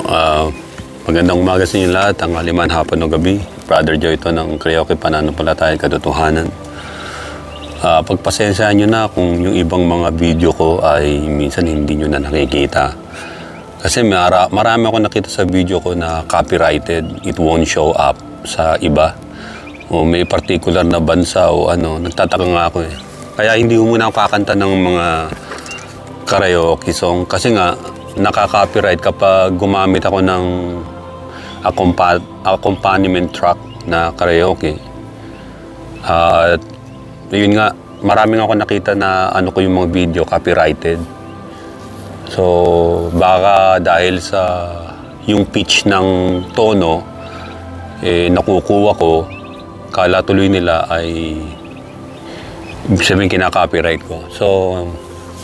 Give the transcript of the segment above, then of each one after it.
Ah, Magandang umaga sa inyo lahat, ang haliman hapon o gabi. Brother Joy ito ng Karaoke Pananampalataya Katotohanan. Pagpasensyahan nyo na kung yung ibang mga video ko ay minsan hindi nyo na nakikita. Kasi marami ako nakita sa video ko na copyrighted, it won't show up sa iba. O may particular na bansa o ano, nagtataka nga ako eh. Kaya hindi ko muna ako kakanta ng mga karaoke song kasi nga nakaka-copyright kapag gumamit ako ng accompaniment track na karaoke. At yun nga, maraming ako nakita na ano ko yung mga video copyrighted. So baka dahil sa yung pitch ng tono nakukuha ko, kala tuloy nila ay ibig sabihin kinaka-copyright ko. So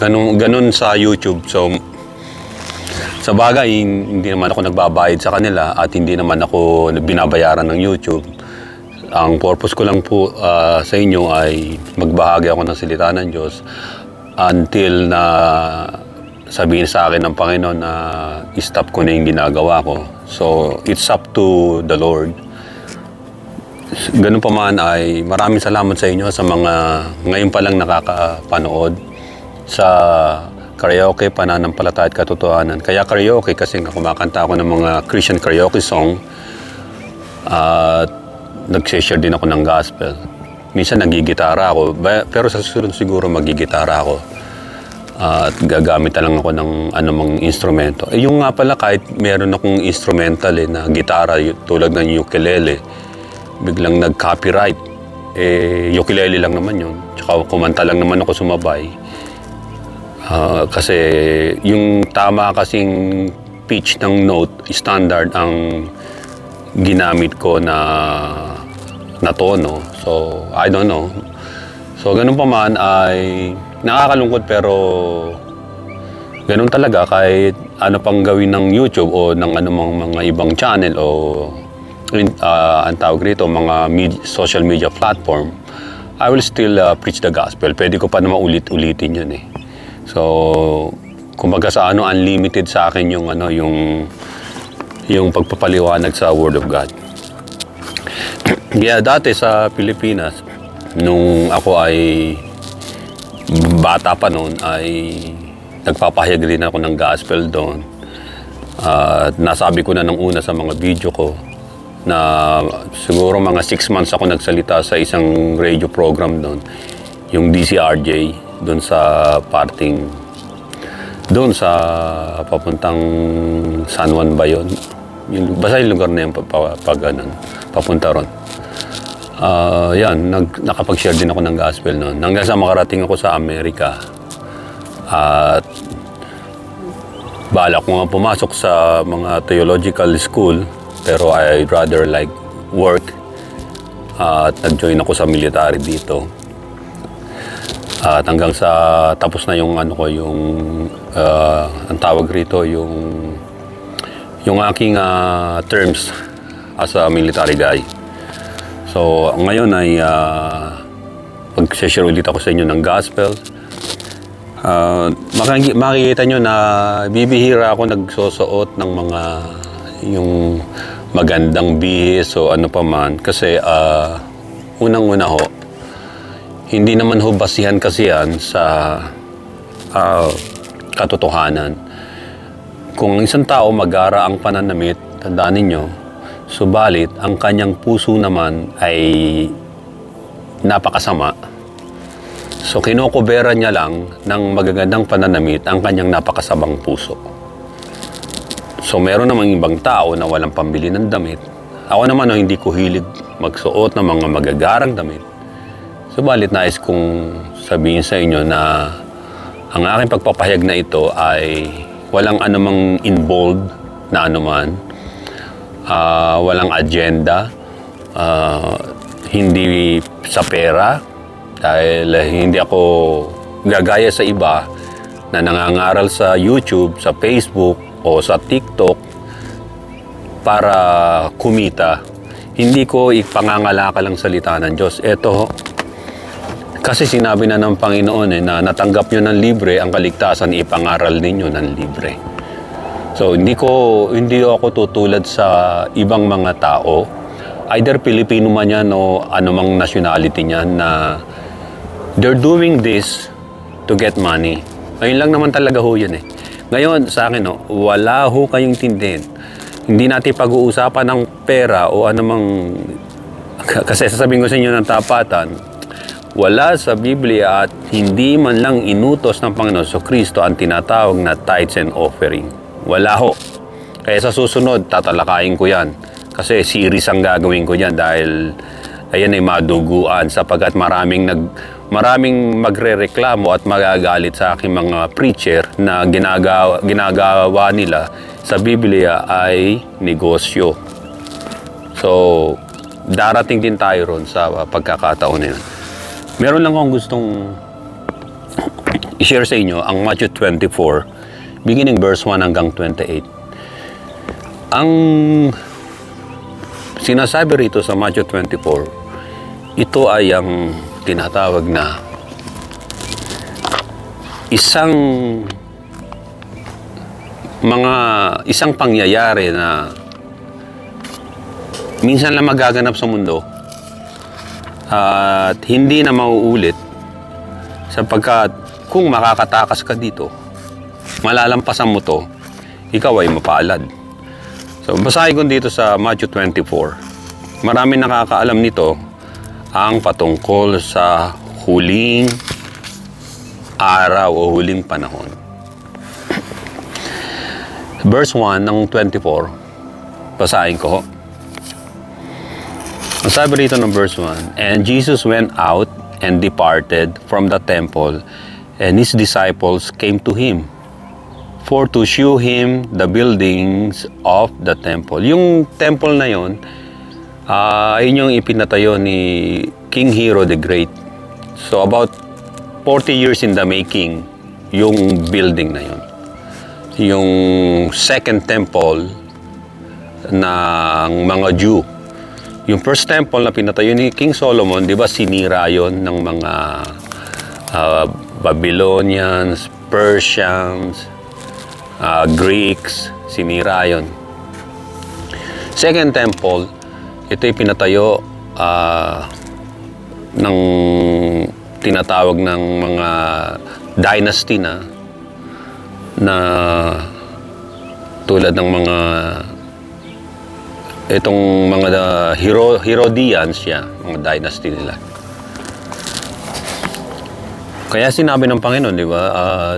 ganun sa YouTube. So sa bagay, hindi naman ako nagbabayad sa kanila at hindi naman ako binabayaran ng YouTube. Ang purpose ko lang po sa inyo ay magbahagi ako ng salita ng Diyos until na sabihin sa akin ng Panginoon na i-stop ko na yung ginagawa ko. So, it's up to the Lord. Ganun pa man ay maraming salamat sa inyo sa mga ngayon pa lang nakakapanood sa Karaoke Pananampalataya at Katotohanan. Kaya karaoke kasi nga kumakanta ako ng mga Christian karaoke song at nag-share din ako ng gospel. Minsan nagigitara ako, pero sa susunod siguro magigitara ako. At gagamit lang ako ng anumang instrumento. Yung nga pala kahit meron akong instrumental na gitara tulad ng ukulele, biglang nag-copyright. Ukulele lang naman yun. Tsaka kumanta lang naman ako sumabay. Kasi yung tama kasing pitch ng note, standard ang ginamit ko na tono. So, I don't know. So, ganun pa man ay nakakalungkot pero ganun talaga kahit ano pang gawin ng YouTube o ng anumang mga ibang channel o ang tawag rito, mga social media platform, I will still preach the gospel. Pwede ko pa naman ulit-ulitin yun eh. So, kumbaga sa unlimited sa akin yung pagpapaliwanag sa Word of God. Yeah, dati sa Pilipinas, nung ako ay bata pa noon, ay nagpapahayag rin ako ng gospel doon. At nasabi ko na nung una sa mga video ko na siguro mga 6 months ako nagsalita sa isang radio program doon, yung DCRJ, doon sa parting, doon sa papuntang San Juan ba yun? Basta yung lugar na yun papunta ron. Yan, nakapag-share din ako ng gospel noon. Hanggang sa makarating ako sa Amerika. At balak ko nga pumasok sa mga theological school, pero I'd rather like work. At nag-join ako sa military dito. At hanggang sa tapos na yung ang tawag rito, yung aking terms as a military guy. So ngayon ay pag-share ulit ako sa inyo ng gospel. Makikita nyo na bibihira ako nagsusuot ng mga yung magandang bihis o ano pa man. Kasi unang-una ho, hindi naman ho basihan kasi yan sa katotohanan. Kung ang isang tao mag-ara ang pananamit, tandaan ninyo, subalit ang kanyang puso naman ay napakasama. So kinokobera niya lang ng magagandang pananamit ang kanyang napakasamang puso. So meron namang ibang tao na walang pambili ng damit. Ako naman hindi ko hilig magsuot ng mga magagarang damit. Subalit nais kong sabihin sa inyo na ang aking pagpapahayag na ito ay walang anumang involved na anuman, walang agenda, hindi sa pera, dahil hindi ako gagaya sa iba na nangangaral sa YouTube, sa Facebook o sa TikTok para kumita. Hindi ko ipangangalakal ang salita ng Diyos. Ito, kasi sinabi na ng Panginoon na natanggap nyo ng libre ang kaligtasan, ipangaral ninyo ng libre. So hindi ako tutulad sa ibang mga tao, either Pilipino man yan o anumang nationality niyan, na they're doing this to get money. Ayun lang naman talaga ho yun eh. Ngayon sa akin, wala ho kayong tindihin. Hindi natin pag-uusapan ng pera o anumang, kasi sasabihin ko sa inyo ng tapatan, wala sa Biblia at hindi man lang inutos ng Panginoon sa Kristo ang tinatawag na tithes and offering. Wala ho. Kaya sa susunod, tatalakayin ko yan. Kasi series ang gagawin ko yan dahil ayan ay maduguan sapagkat maraming magrereklamo at magagalit sa aking mga preacher na ginagawa nila sa Biblia ay negosyo. So, darating din tayo ron sa pagkakataon na yun. Meron lang akong gustong i-share sa inyo ang Matthew 24, beginning verse 1 hanggang 28. Ang sinasabi rito sa Matthew 24, ito ay ang tinatawag na isang pangyayari na minsan lang magaganap sa mundo at hindi na mauulit sapagkat kung makakatakas ka dito, malalampasan mo to, ikaw ay mapalad. So, basahin ko dito sa Matthew 24. Marami nakakaalam nito ang patungkol sa huling araw o huling panahon. Verse 1 ng 24, basahin ko. Ang sabi rito ng verse 1, "And Jesus went out and departed from the temple, and his disciples came to him for to shew him the buildings of the temple." Yung temple na yon, yun yung ipinatayo ni King Hero the Great. So about 40 years in the making yung building na yon. Yung second temple ng mga Jew. Yung first temple na pinatayo ni King Solomon, di ba sinira yon ng mga Babylonians, Persians, Greeks, sinira yon. Second temple, ito'y pinatayo ng tinatawag ng mga dynasty na tulad ng mga itong mga Herodians siya, mga dynasty nila. Kaya sinabi ng Panginoon, di ba,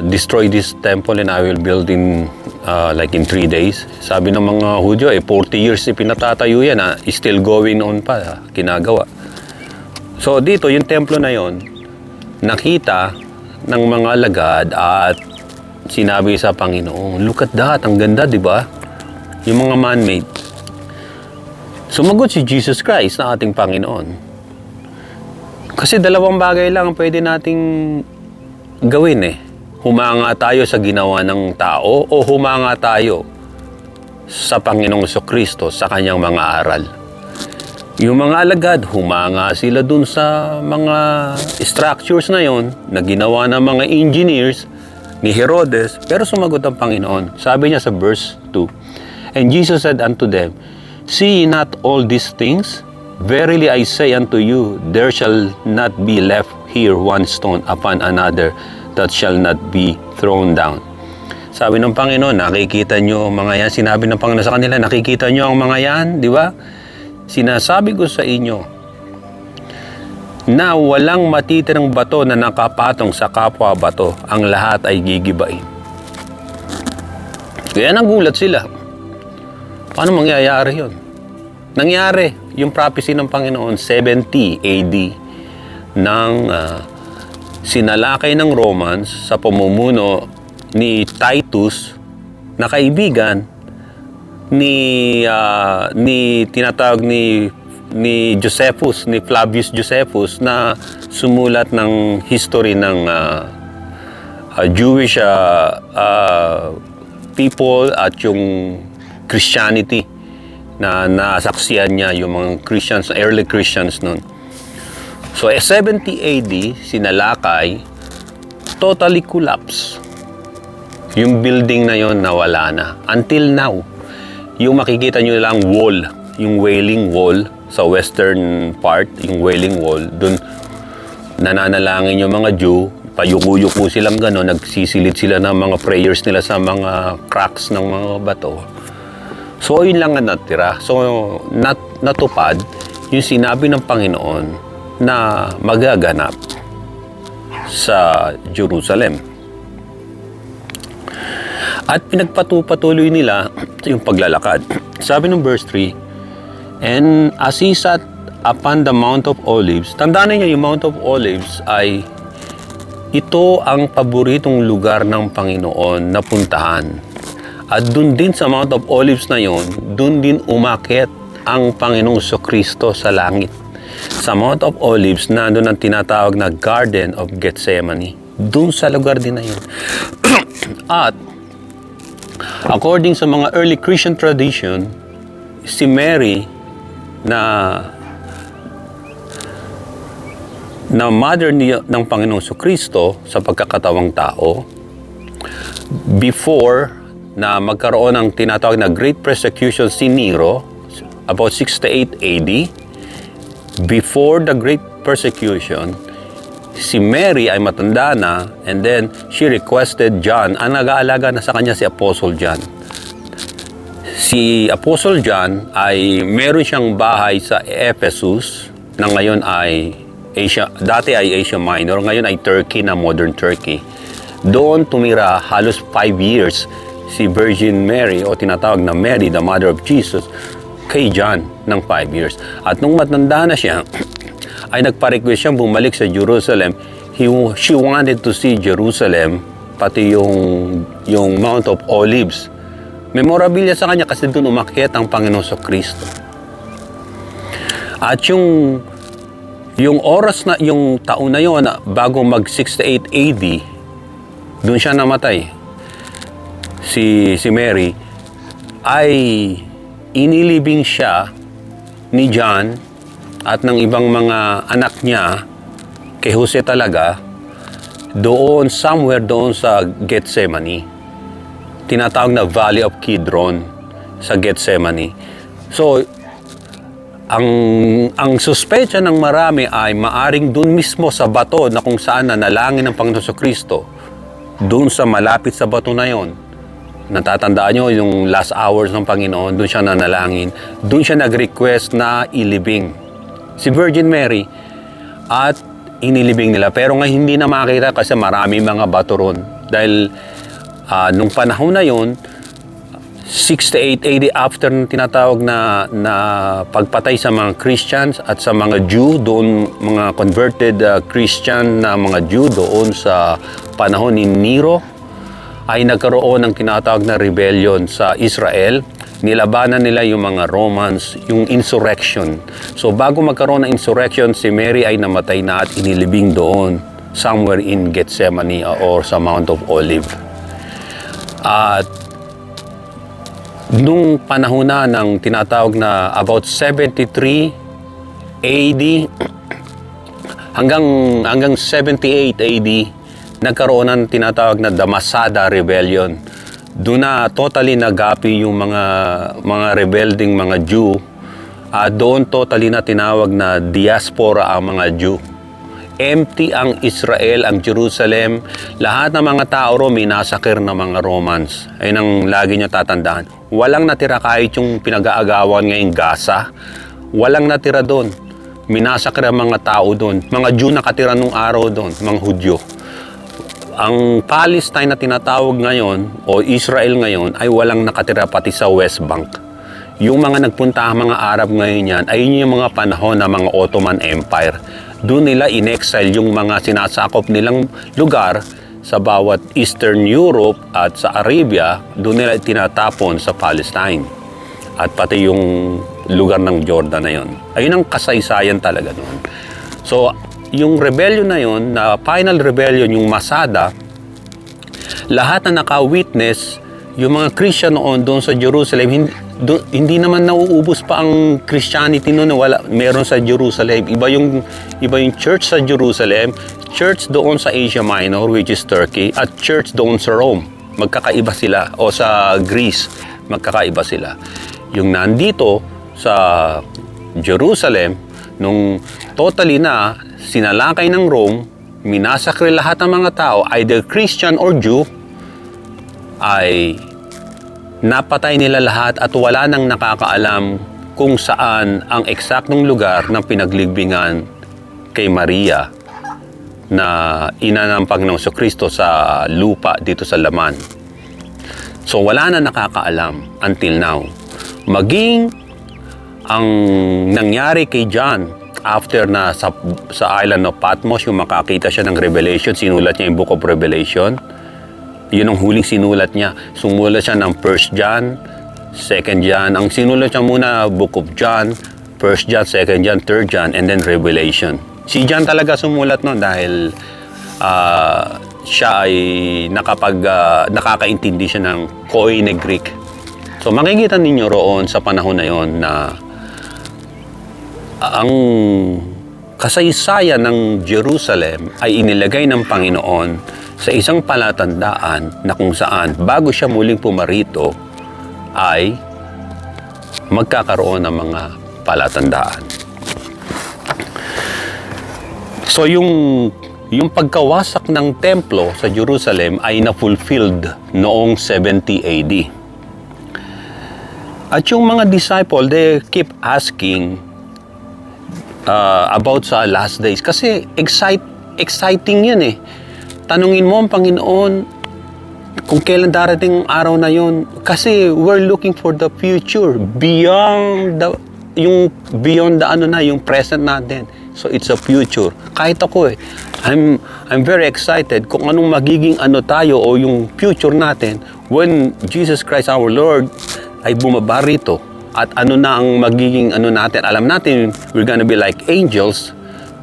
destroy this temple and I will build in like in 3 days. Sabi ng mga Hudyo, 40 years ipinatatayo yan, still going on pa, ginagawa. So dito, yung templo na yon, nakita ng mga alagad at sinabi sa Panginoon, look at that, ang ganda, di ba? Yung mga man-made. Sumagot si Jesus Christ na ating Panginoon. Kasi dalawang bagay lang ang pwede nating gawin eh. Humanga tayo sa ginawa ng tao o humanga tayo sa Panginoong Jesucristo sa kanyang mga aral. Yung mga alagad, humanga sila dun sa mga structures na yon na ginawa ng mga engineers ni Herodes, pero sumagot ang Panginoon. Sabi niya sa verse 2, "And Jesus said unto them, See ye not all these things? Verily I say unto you, there shall not be left here one stone upon another that shall not be thrown down." Sabi ng Panginoon, nakikita nyo mga yan. Sinabi ng Panginoon sa kanila, nakikita nyo ang mga yan, di ba? Sinasabi ko sa inyo na walang matitirang bato na nakapatong sa kapwa bato, ang lahat ay gigibain. Kaya nagulat sila. Paano mangyayari yun? Nangyari yung prophecy ng Panginoon 70 AD nang sinalakay ng Romans sa pamumuno ni Titus na kaibigan ni tinatawag ni Josephus, ni Flavius Josephus, na sumulat ng history ng Jewish people at yung Christianity na nasaksiyan niya yung mga Christians, early Christians noon. So 70 AD, sinalakay, totally collapse. Yung building na yon nawala na. Until now, yung makikita nyo lang wall, yung Wailing Wall sa western part, yung Wailing Wall, dun nananalangin yung mga Jew, payuko-yuko silang gano'n, nagsisilid sila ng mga prayers nila sa mga cracks ng mga bato. So, yun lang ang natira. So, natupad yung sinabi ng Panginoon na magaganap sa Jerusalem. At pinagpatuloy nila yung paglalakad. Sabi ng verse 3, "And as he sat upon the Mount of Olives," tandaan niyo yung Mount of Olives ay ito ang paboritong lugar ng Panginoon na puntahan. At dun din sa Mount of Olives na yon, dun din umakyat ang Panginoong Kristo sa langit. Sa Mount of Olives, nandun ang tinatawag na Garden of Gethsemane. Dun sa lugar din na yun. At according sa mga early Christian tradition, si Mary na mother ng Panginoong Kristo sa pagkakatawang tao, before na magkaroon ng tinatawag na Great Persecution si Nero, about 68 AD, before the Great Persecution, si Mary ay matanda na, and then she requested John, ang nag-aalaga na sa kanya si Apostle John. Si Apostle John ay meron siyang bahay sa Ephesus, na ngayon ay Asia, dati ay Asia Minor, ngayon ay Turkey na modern Turkey. Doon tumira halos 5 years si Virgin Mary o tinatawag na Mary, the Mother of Jesus, kay John ng 5 years. At nung matanda na siya, ay nagpa-request siyang bumalik sa Jerusalem. She wanted to see Jerusalem, pati yung Mount of Olives. Memorabilia sa kanya kasi doon umakyat ang Panginoon sa Kristo. At yung oras na, yung taon na yon, bago mag 68 AD, doon siya namatay. Si Mary ay inilibing siya ni John at ng ibang mga anak niya kay Jose talaga doon, somewhere doon sa Gethsemane. Tinatawag na Valley of Kidron sa Gethsemane. So, ang suspecha ng marami ay maaring doon mismo sa bato na kung saan nanalangin ng Panginoon Kristo, doon sa malapit sa bato na yon. Natatandaan nyo yung last hours ng Panginoon, doon siya nanalangin, doon siya nag-request na ilibing si Virgin Mary at inilibing nila. Pero nga hindi na makita kasi marami mga bato ron. Dahil nung panahon na yon, 68 AD, after ng tinatawag na pagpatay sa mga Christians at sa mga Jew, doon mga converted Christian na mga Jew doon sa panahon ni Nero, ay nagkaroon ng tinatawag na rebellion sa Israel. Nilabanan nila yung mga Romans, yung insurrection. So bago magkaroon ng insurrection, si Mary ay namatay na at inilibing doon, somewhere in Gethsemane or sa Mount of Olive. At nung panahon na ng tinatawag na about 73 AD hanggang 78 AD, nagkaroon ng tinatawag na Damasada Rebellion. Doon na totally nagapi yung mga rebelding mga Jew. Doon totally na tinawag na diaspora ang mga Jew. Empty ang Israel, ang Jerusalem. Lahat ng mga tao ro minasakir ng mga Romans. Ayun ang lagi nyo tatandaan. Walang natira kahit yung pinag-aagawan ngayong Gaza. Walang natira doon. Minasakir ang mga tao doon. Mga Jew nakatira nung araw doon, mga Hudyo. Ang Palestine na tinatawag ngayon o Israel ngayon ay walang nakatira pati sa West Bank. Yung mga nagpunta mga Arab ngayon yan ay yung mga panahon ng mga Ottoman Empire. Doon nila in-exile yung mga sinasakop nilang lugar sa bawat Eastern Europe at sa Arabia, doon nila tinatapon sa Palestine. At pati yung lugar ng Jordan na yon. Ayun ang kasaysayan talaga noon. So, yung rebellion na yon, na final rebellion, yung Masada, lahat na naka-witness, yung mga Christian noon doon sa Jerusalem, hindi naman nauubos pa ang Christianity noon na meron sa Jerusalem. Iba yung church sa Jerusalem, church doon sa Asia Minor, which is Turkey, at church doon sa Rome, magkakaiba sila. O sa Greece, magkakaiba sila. Yung nandito sa Jerusalem, nung totally na sinalakay ng Rome, minasakre lahat ng mga tao, either Christian or Jew, ay napatay nila lahat at wala nang nakakaalam kung saan ang eksaktong lugar ng pinaglibingan kay Maria na ina ng Panginoong Kristo sa lupa dito sa laman. So wala na nakakaalam until now. Maging ang nangyari kay John after na sa island of Patmos, yung makakita siya ng Revelation, sinulat niya yung Book of Revelation. Yun ang huling sinulat niya. Sumulat siya ng 1 John, 2 John. Ang sinulat niya muna, Book of John, 1 John, 2 John, 3 John, and then Revelation. Si John talaga sumulat nun dahil siya ay nakakaintindi siya ng Koine Greek. So makikita ninyo roon sa panahon na yon na ang kasaysayan ng Jerusalem ay inilagay ng Panginoon sa isang palatandaan na kung saan bago siya muling pumarito ay magkakaroon ng mga palatandaan. So yung pagkawasak ng templo sa Jerusalem ay na-fulfilled noong 70 AD. At yung mga disciple, they keep asking about sa last days. Kasi exciting yun eh. Tanungin mo ang Panginoon kung kailan darating ang araw na yun. Kasi we're looking for the future beyond yung present natin. So it's a future. Kahit ako eh, I'm very excited kung anong magiging tayo o yung future natin when Jesus Christ our Lord ay bumaba rito. At ano na ang magiging natin. Alam natin, we're gonna be like angels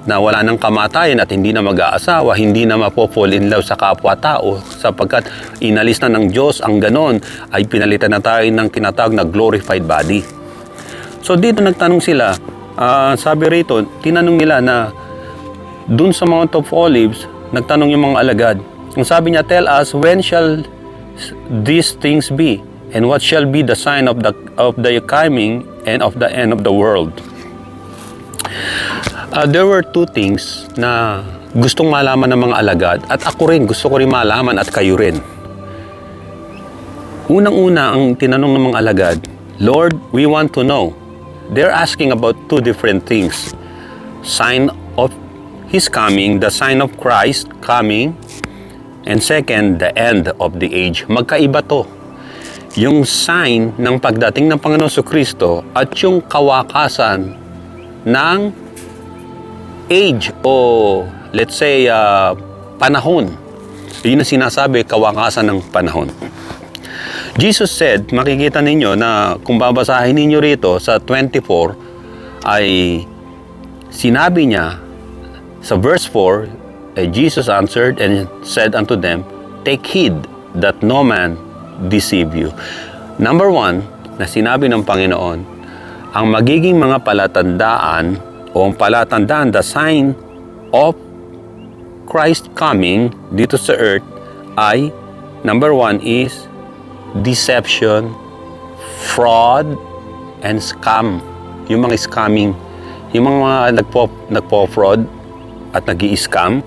na wala nang kamatayan at hindi na mag-aasawa, hindi na mapo-fall in love sa kapwa-tao sapagkat inalis na ng Diyos ang ganon ay pinalitan na tayo ng tinatawag na glorified body. So dito nagtanong sila, sabi rito, tinanong nila na dun sa Mount of Olives, nagtanong yung mga alagad. Ang sabi niya, tell us, when shall these things be? And what shall be the sign of the coming and of the end of the world? There were two things na gustong malaman ng mga alagad at ako rin, gusto ko rin malaman at kayo rin. Unang-una ang tinanong ng mga alagad, Lord, we want to know. They're asking about two different things. Sign of His coming, the sign of Christ coming, and second, the end of the age. Magkaiba to. Yung sign ng pagdating ng Panginoon Kristo at yung kawakasan ng age o let's say panahon. Yun ang sinasabi, kawakasan ng panahon. Jesus said, makikita ninyo na kung babasahin ninyo rito sa 24 ay sinabi niya sa verse 4, Jesus answered and said unto them, take heed that no man deceive you. Number one, na sinabi ng Panginoon, ang magiging mga palatandaan o ang palatandaan, the sign of Christ coming dito sa earth ay, number one is deception, fraud, and scam. Yung mga scamming, yung mga nagpo-fraud at nag-i-scam,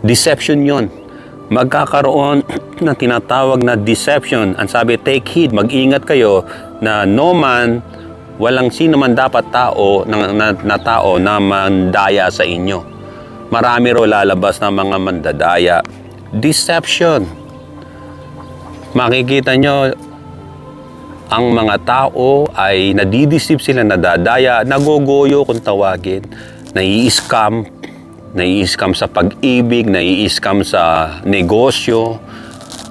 deception yon. Magkakaroon ng tinatawag na deception. Ang sabi, take heed, mag-ingat kayo na no man, walang sino man dapat tao na tao na mandaya sa inyo. Marami ro lalabas na mga mandadaya. Deception. Makikita nyo, ang mga tao ay nadideceive sila, nadadaya, nagogoyo kung tawagin, nai-scam sa pag-ibig, nai-scam sa negosyo.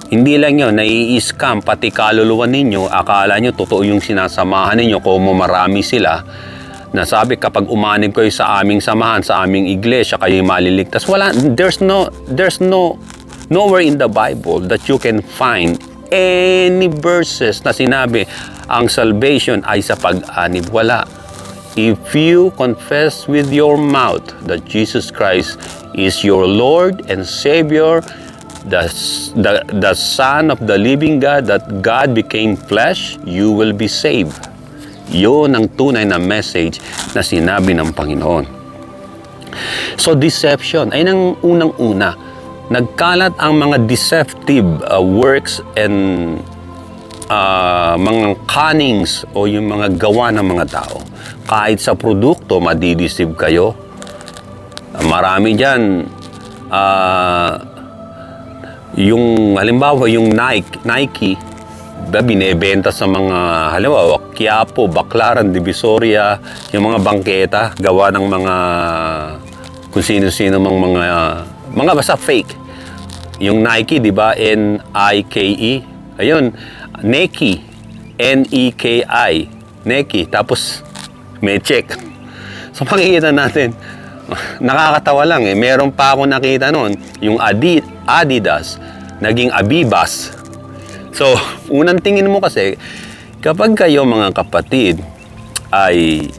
Hindi lang yun, nai-scam pati kaluluwa ninyo. Akala nyo totoo yung sinasamahan ninyo kung marami sila. Nasabi kapag umanib kayo sa aming samahan, sa aming iglesia, kayo maliligtas. There's nowhere in the Bible that you can find any verses na sinabi ang salvation ay sa pag-anib. Wala. If you confess with your mouth that Jesus Christ is your Lord and Savior, the Son of the living God, that God became flesh, you will be saved. Yun ang tunay na message na sinabi ng Panginoon. So deception ay nang unang-una. Nagkalat ang mga deceptive works and mga cunnings o yung mga gawa ng mga tao. Kahit sa produkto, madideceive kayo. Marami dyan, yung halimbawa, yung Nike, binebenta sa mga, halimbawa, Quiapo, Baclaran, Divisoria, yung mga bangketa, gawa ng mga, kung sino-sino mga basta fake. Yung Nike, di ba? N-I-K-E. Ayun, Nike. N-E-K-I. Nike. Tapos, may check. So, makikita natin, nakakatawa lang eh. Meron pa ako nakita noon, yung Adidas, naging Abibas. So, unang tingin mo kasi, kapag kayo mga kapatid, ay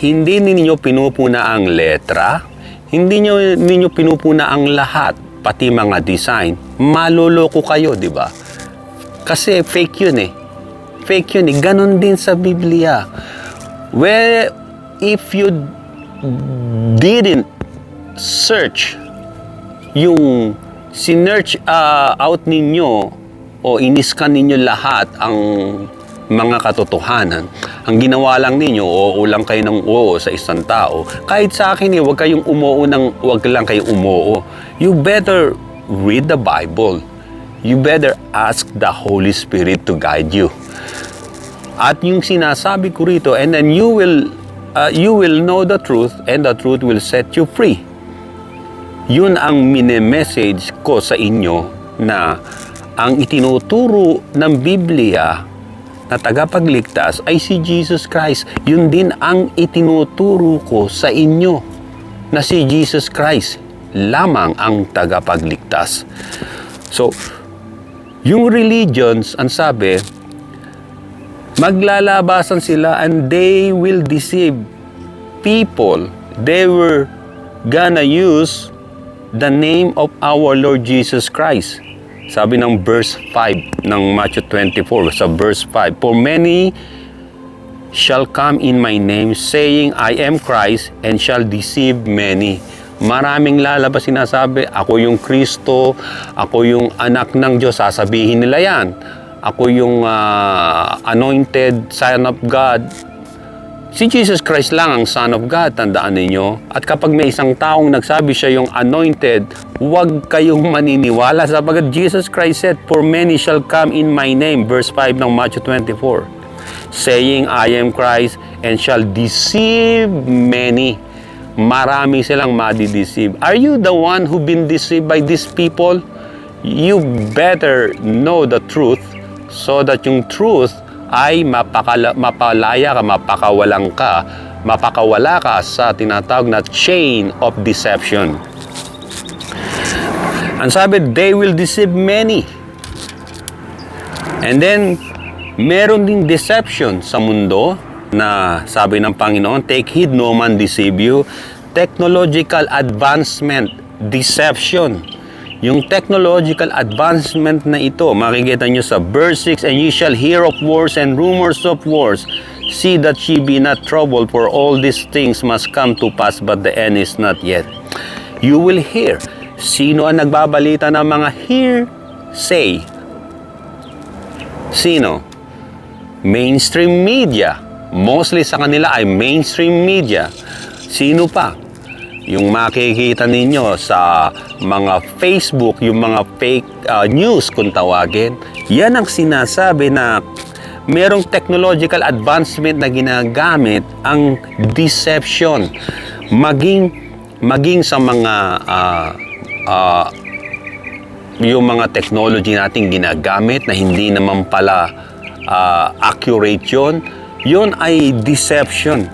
hindi ninyo pinupuna ang letra, hindi ninyo pinupuna ang lahat, pati mga design, maloloko kayo, di ba? Kasi fake yun eh. Fake yun eh. Ganon din sa Biblia. Where if you didn't search, yung sinearch out ninyo o iniskan ninyo lahat ang mga katotohanan, ang ginawa lang ninyo, oo lang kayo ng oo sa isang tao. Kahit sa akin eh, huwag kayong huwag lang kayong umoo. You better read the Bible. You better ask the Holy Spirit to guide you. At yung sinasabi ko rito, and then you will know the truth, and the truth will set you free. Yun ang mini-message ko sa inyo, na ang itinuturo ng Biblia na tagapagligtas ay si Jesus Christ. Yun din ang itinuturo ko sa inyo, na si Jesus Christ lamang ang tagapagligtas. So, yung religions, ang sabi, maglalabasan sila and they will deceive people. They were gonna use the name of our Lord Jesus Christ. Sabi ng verse 5 ng Matthew 24, sa verse 5, "For many shall come in my name, saying, I am Christ, and shall deceive many." Maraming lalabas sinasabi, ako yung Kristo, ako yung anak ng Diyos, sasabihin nila yan. Ako yung anointed Son of God. Si Jesus Christ lang ang Son of God, tandaan ninyo. At kapag may isang taong nagsabi siya yung anointed, huwag kayong maniniwala, sapagat Jesus Christ said, "For many shall come in my name," verse 5 ng Matthew 24, "saying, I am Christ, and shall deceive many." Marami silang madi-deceive. Are you the one who been deceived by these people? You better know the truth, so that yung truth ay mapalaya ka, mapakawala ka sa tinatawag na chain of deception. Ang sabi, they will deceive many. And then, meron ding deception sa mundo na sabi ng Panginoon, take heed no man deceive you. Technological advancement, deception. Yung technological advancement na ito, makikita nyo sa verse 6, "And ye shall hear of wars and rumors of wars. See that ye be not troubled, for all these things must come to pass, but the end is not yet." You will hear. Sino ang nagbabalita ng mga hearsay? Sino? Mainstream media. Mostly sa kanila ay mainstream media. Sino pa? Yung makikita ninyo sa mga Facebook, yung mga fake news kung tawagin, yan ang sinasabi na merong technological advancement na ginagamit ang deception. Maging sa mga yung mga technology natin ginagamit na hindi naman pala accurate yun ay deception.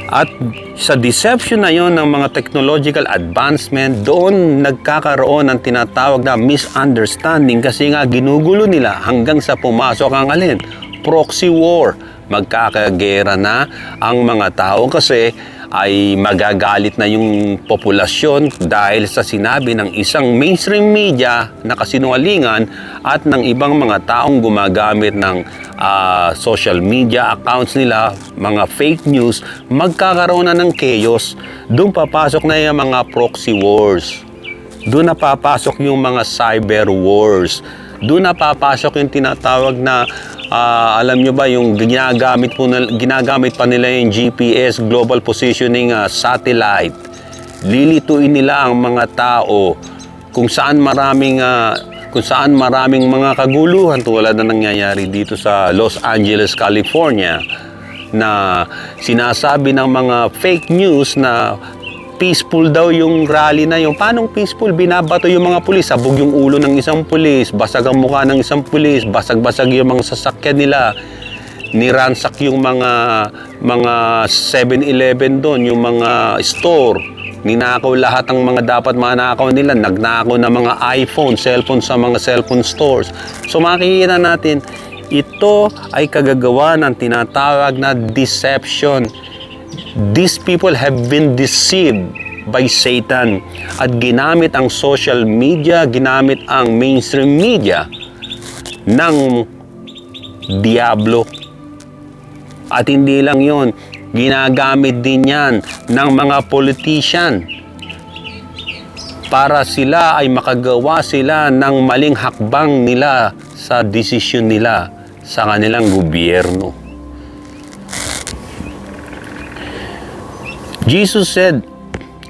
At sa deception na yon ng mga technological advancement, doon nagkakaroon ng tinatawag na misunderstanding, kasi nga ginugulo nila hanggang sa pumasok ang alin? Proxy war. Magkakagera na ang mga tao kasi ay magagalit na yung populasyon dahil sa sinabi ng isang mainstream media na kasinungalingan at ng ibang mga taong gumagamit ng social media accounts nila, mga fake news, magkakaroon na ng chaos. Doon papasok na yung mga proxy wars. Doon na papasok yung mga cyber wars. Doon na papasok yung tinatawag na alam nyo ba yung ginagamit pa nila yung GPS, Global Positioning Satellite. Lilituin nila ang mga tao kung saan maraming mga kaguluhan tulad na nangyayari dito sa Los Angeles, California, na sinasabi ng mga fake news na peaceful daw yung rally na yung paanong peaceful? Binabato yung mga pulis, sabog yung ulo ng isang pulis, basag ang mukha ng isang pulis, basag-basag yung mga sasakyan nila, niransak yung mga 7-Eleven doon, yung mga store, ninakaw lahat ang mga dapat manakaw nila, nagnakaw ng mga iPhone, cellphone sa mga cellphone stores. So makikita natin, ito ay kagagawa ng tinatawag na deception. These people have been deceived by Satan at ginamit ang social media, ginamit ang mainstream media ng diablo. At hindi lang yon, ginagamit din yan ng mga politician para sila ay makagawa sila ng maling hakbang nila sa desisyon nila sa kanilang gobyerno. Jesus said,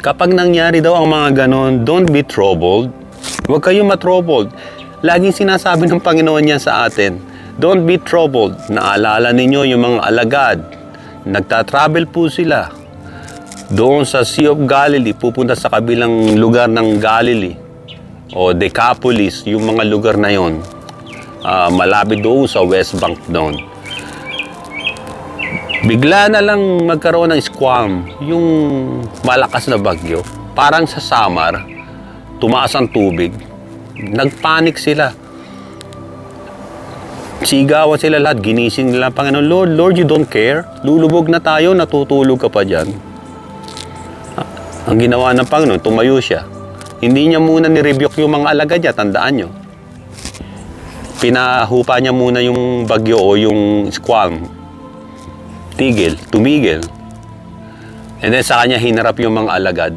kapag nangyari daw ang mga ganon, don't be troubled. Huwag kayong matroubled. Laging sinasabi ng Panginoon yan sa atin, don't be troubled. Naalala ninyo yung mga alagad. Nagtatravel po sila doon sa Sea of Galilee, pupunta sa kabilang lugar ng Galilee o Decapolis, yung mga lugar na yon. Malapit doon sa West Bank doon. Bigla na lang magkaroon ng squall, yung malakas na bagyo. Parang sa Samar, tumaas ang tubig. Nagpanik sila. Sigawan sila lahat, ginising nila ang Panginoon, Lord, you don't care? Lulubog na tayo, natutulog ka pa dyan. Ang ginawa ng Panginoon, tumayo siya. Hindi niya muna ni-rebuke yung mga alagad niya, tandaan nyo. Pinahupa niya muna yung bagyo o yung squall. Tumigil. And then sa kanya hinarap yung mga alagad.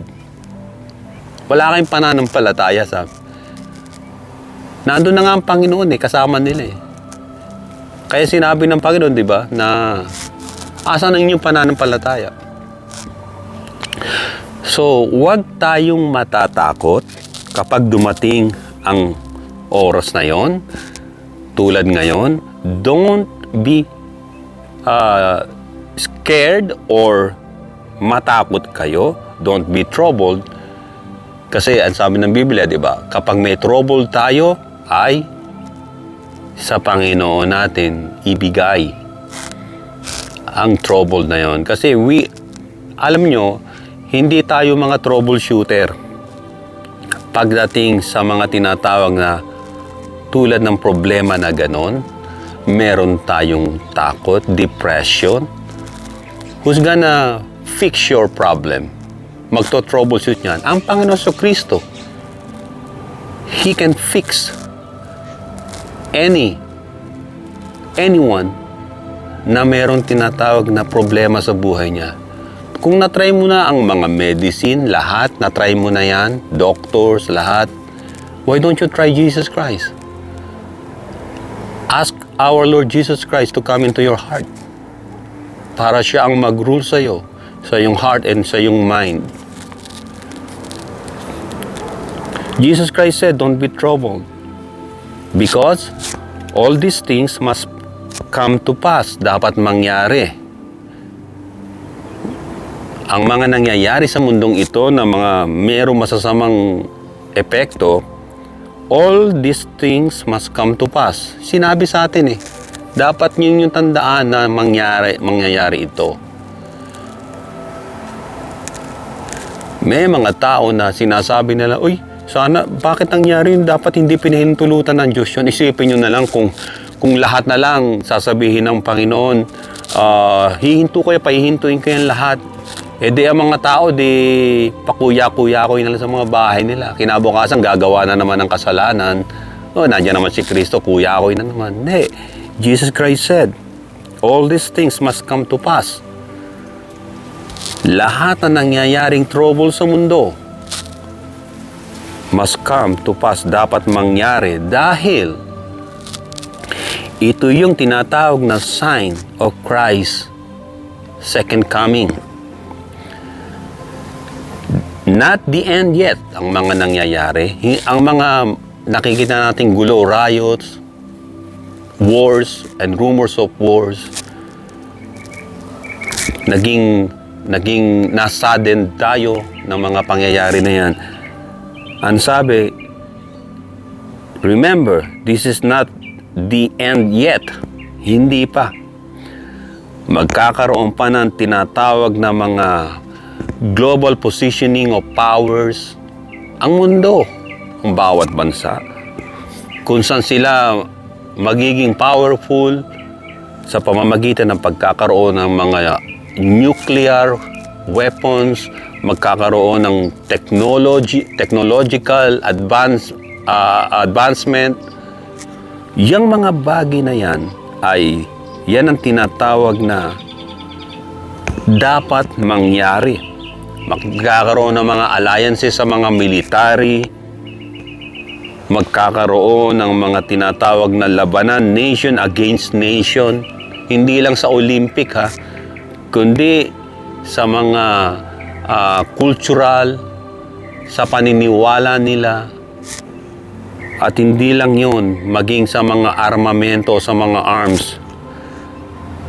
Wala kayong pananampalataya sa. Nandun na nga ang Panginoon kasama nila Kaya sinabi ng Panginoon, di ba, na asan ang inyong pananampalataya? So, huwag tayong matatakot kapag dumating ang oras na yon. Tulad ngayon, don't be scared or matakot kayo. Don't be troubled. Kasi ang sabi ng Biblia, di ba? Kapag may trouble tayo, ay sa Panginoon natin ibigay ang trouble na yon. Kasi alam nyo, hindi tayo mga troubleshooter pagdating sa mga tinatawag na tulad ng problema na ganon. Meron tayong takot, depression. Who's gonna fix your problem? Magto-troubleshoot niyan. Ang Panginoon Kristo. He can fix anyone na meron tinatawag na problema sa buhay niya. Kung na-try mo na ang mga medicine, lahat, na-try mo na yan, doctors, lahat, why don't you try Jesus Christ? Ask our Lord Jesus Christ to come into your heart para siya ang mag-rule sa iyo, sa iyong heart and sa iyong mind. Jesus Christ said, don't be troubled because all these things must come to pass. Dapat mangyari. Ang mga nangyayari sa mundong ito na mga mayroong masasamang epekto, all these things must come to pass. Sinabi sa atin dapat yun yung tandaan na mangyayari ito. May mga tao na sinasabi nila, uy, sana, bakit nangyari yun? Dapat hindi pinahintulutan ng Diyos yun. Isipin nyo na lang kung lahat na lang sasabihin ng Panginoon, hihintuin ko yan lahat. Eh di ang mga tao, di pakuya-kuya-kuy na lang sa mga bahay nila. Kinabukasan, gagawa na naman ng kasalanan. O, nandiyan naman si Kristo, kuya-kuy na naman. Hindi. Jesus Christ said, all these things must come to pass. Lahat na nangyayaring trouble sa mundo must come to pass, dapat mangyari dahil ito yung tinatawag na sign of Christ's second coming. Not the end yet ang mga nangyayari. Ang mga nakikita nating gulo, riots, wars, and rumors of wars, naging nasadden tayo ng mga pangyayari na yan. Ang sabi, remember, this is not the end yet. Hindi pa. Magkakaroon pa ng tinatawag na mga global positioning of powers ang mundo, ang bawat bansa. Kung saan sila magiging powerful sa pamamagitan ng pagkakaroon ng mga nuclear weapons, magkakaroon ng technological advancement. Yang mga bagay na yan ay yan ang tinatawag na dapat mangyari. Magkakaroon ng mga alliances sa mga military, magkakaroon ng mga tinatawag na labanan nation against nation, hindi lang sa Olympic kundi sa mga cultural, sa paniniwala nila. At hindi lang yun, maging sa mga armamento, sa mga arms,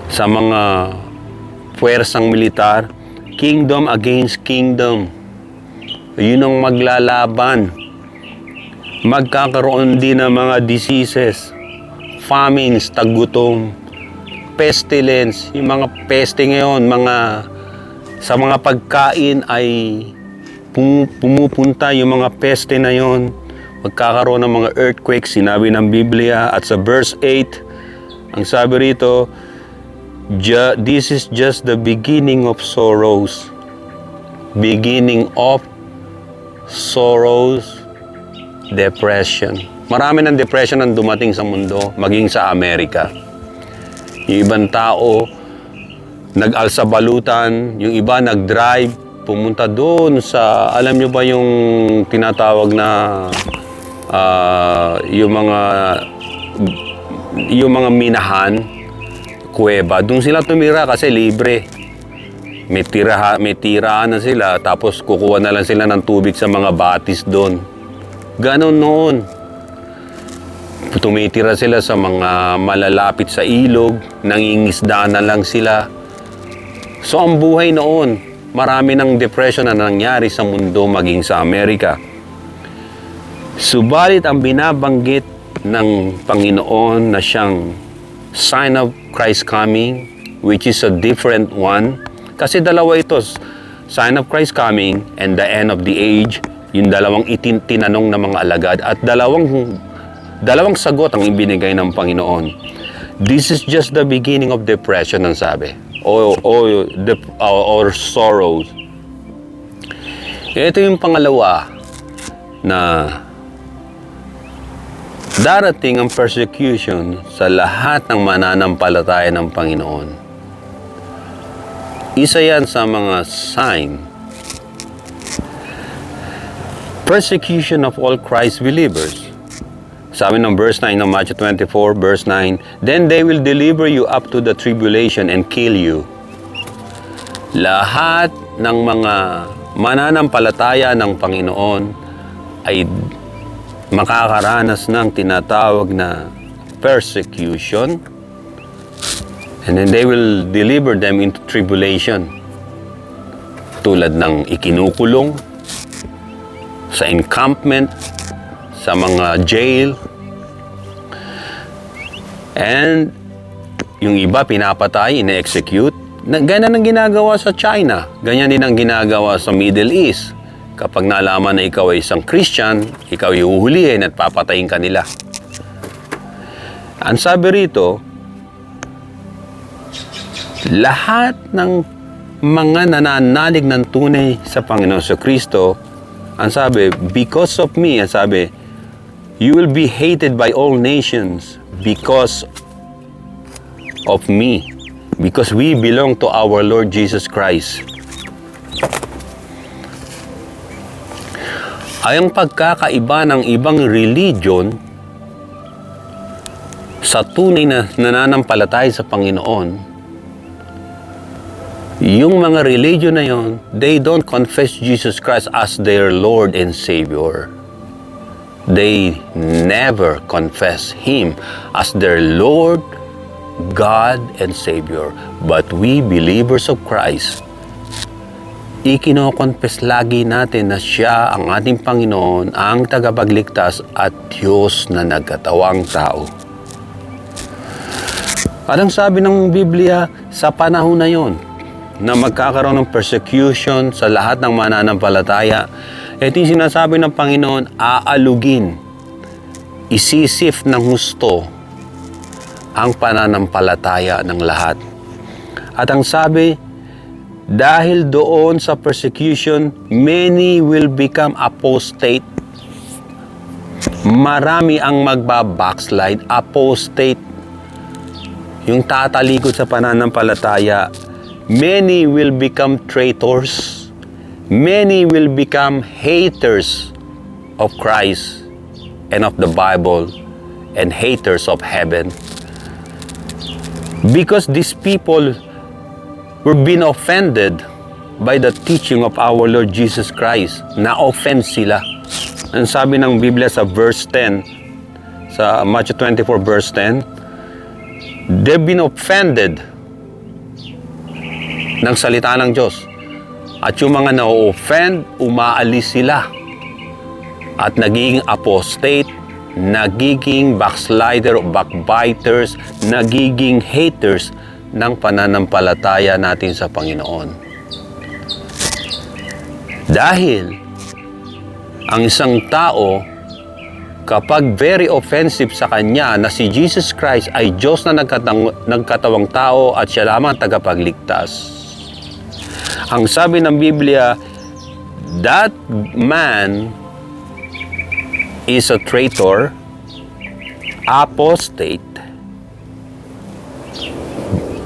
sa mga puwersang militar, kingdom against kingdom. Yun ang maglalaban. Magkakaroon din ng mga diseases, famines, tagutom, pestilence, yung mga peste ngayon, sa mga pagkain ay pumupunta yung mga peste na yon. Magkakaroon ng mga earthquakes, sinabi ng Biblia. At sa verse 8, ang sabi rito, this is just the beginning of sorrows. Beginning of sorrows, depression. Marami ng depression ang dumating sa mundo, maging sa Amerika. Yung ibang tao, nag-alsabalutan, yung iba nag-drive, pumunta doon sa, alam nyo ba yung tinatawag na yung mga minahan, kuweba, doon sila tumira kasi libre. May tirahan na sila, tapos kukuha na lang sila ng tubig sa mga batis doon. Ganon noon. Tumitira sila sa mga malalapit sa ilog, nangingisdaan na lang sila. So ang buhay noon, marami ng depression na nangyari sa mundo, maging sa Amerika. Subalit ang binabanggit ng Panginoon na siyang sign of Christ's coming, which is a different one. Kasi dalawa ito, sign of Christ's coming and the end of the age, yung dalawang tinanong ng mga alagad at dalawang sagot ang ibinigay ng Panginoon. This is just the beginning of depression, ang sabi. Or sorrows. Ito yung pangalawa na darating ang persecution sa lahat ng mananampalataya ng Panginoon. Isa yan sa mga sign. Persecution of all Christ believers. Sabi ng verse 9 ng Matthew 24, verse 9, then they will deliver you up to the tribulation and kill you. Lahat ng mga mananampalataya ng Panginoon ay makakaranas ng tinatawag na persecution, and then they will deliver them into tribulation. Tulad ng ikinukulong, sa encampment, sa mga jail, and yung iba pinapatay, ina-execute. Ganyan ang ginagawa sa China. Ganyan din ang ginagawa sa Middle East. Kapag nalaman na ikaw ay isang Christian, ikaw ay uhulihin at papatayin ka nila. Ang sabi rito, lahat ng mga nananalig ng tunay sa Panginoon sa Kristo, ang sabi, because of me, ang sabi, you will be hated by all nations because of me. Because we belong to our Lord Jesus Christ. Ay ang pagkakaiba ng ibang religion sa tunay na nananampalataya sa Panginoon, yung mga religion na yon, they don't confess Jesus Christ as their Lord and Savior. They never confess Him as their Lord, God, and Savior. But we believers of Christ, ikinokonfess lagi natin na Siya ang ating Panginoon, ang tagapagligtas at Diyos na nagkatawang tao. Anong sabi ng Biblia sa panahon na yon na magkakaroon ng persecution sa lahat ng mananampalataya? Ito yung sinasabi ng Panginoon, aalugin, isisif ng husto ang pananampalataya ng lahat. At ang sabi, dahil doon sa persecution, many will become apostate. Marami ang magbabackslide, apostate. Yung tatalikod sa pananampalataya. Many will become traitors. Many will become haters of Christ and of the Bible and haters of heaven. Because these people were being offended by the teaching of our Lord Jesus Christ. Na-offend sila. Ang sabi ng Biblia sa verse 10, sa Matthew 24 verse 10, they've been offended ng salita ng Diyos. At yung mga na-offend, umaalis sila. At nagiging apostate, nagiging backslider, backbiters, nagiging haters ng pananampalataya natin sa Panginoon. Dahil ang isang tao, kapag very offensive sa kanya na si Jesus Christ ay Diyos na nagkatawang tao at siya lamang tagapagligtas, ang sabi ng Biblia, that man is a traitor, apostate,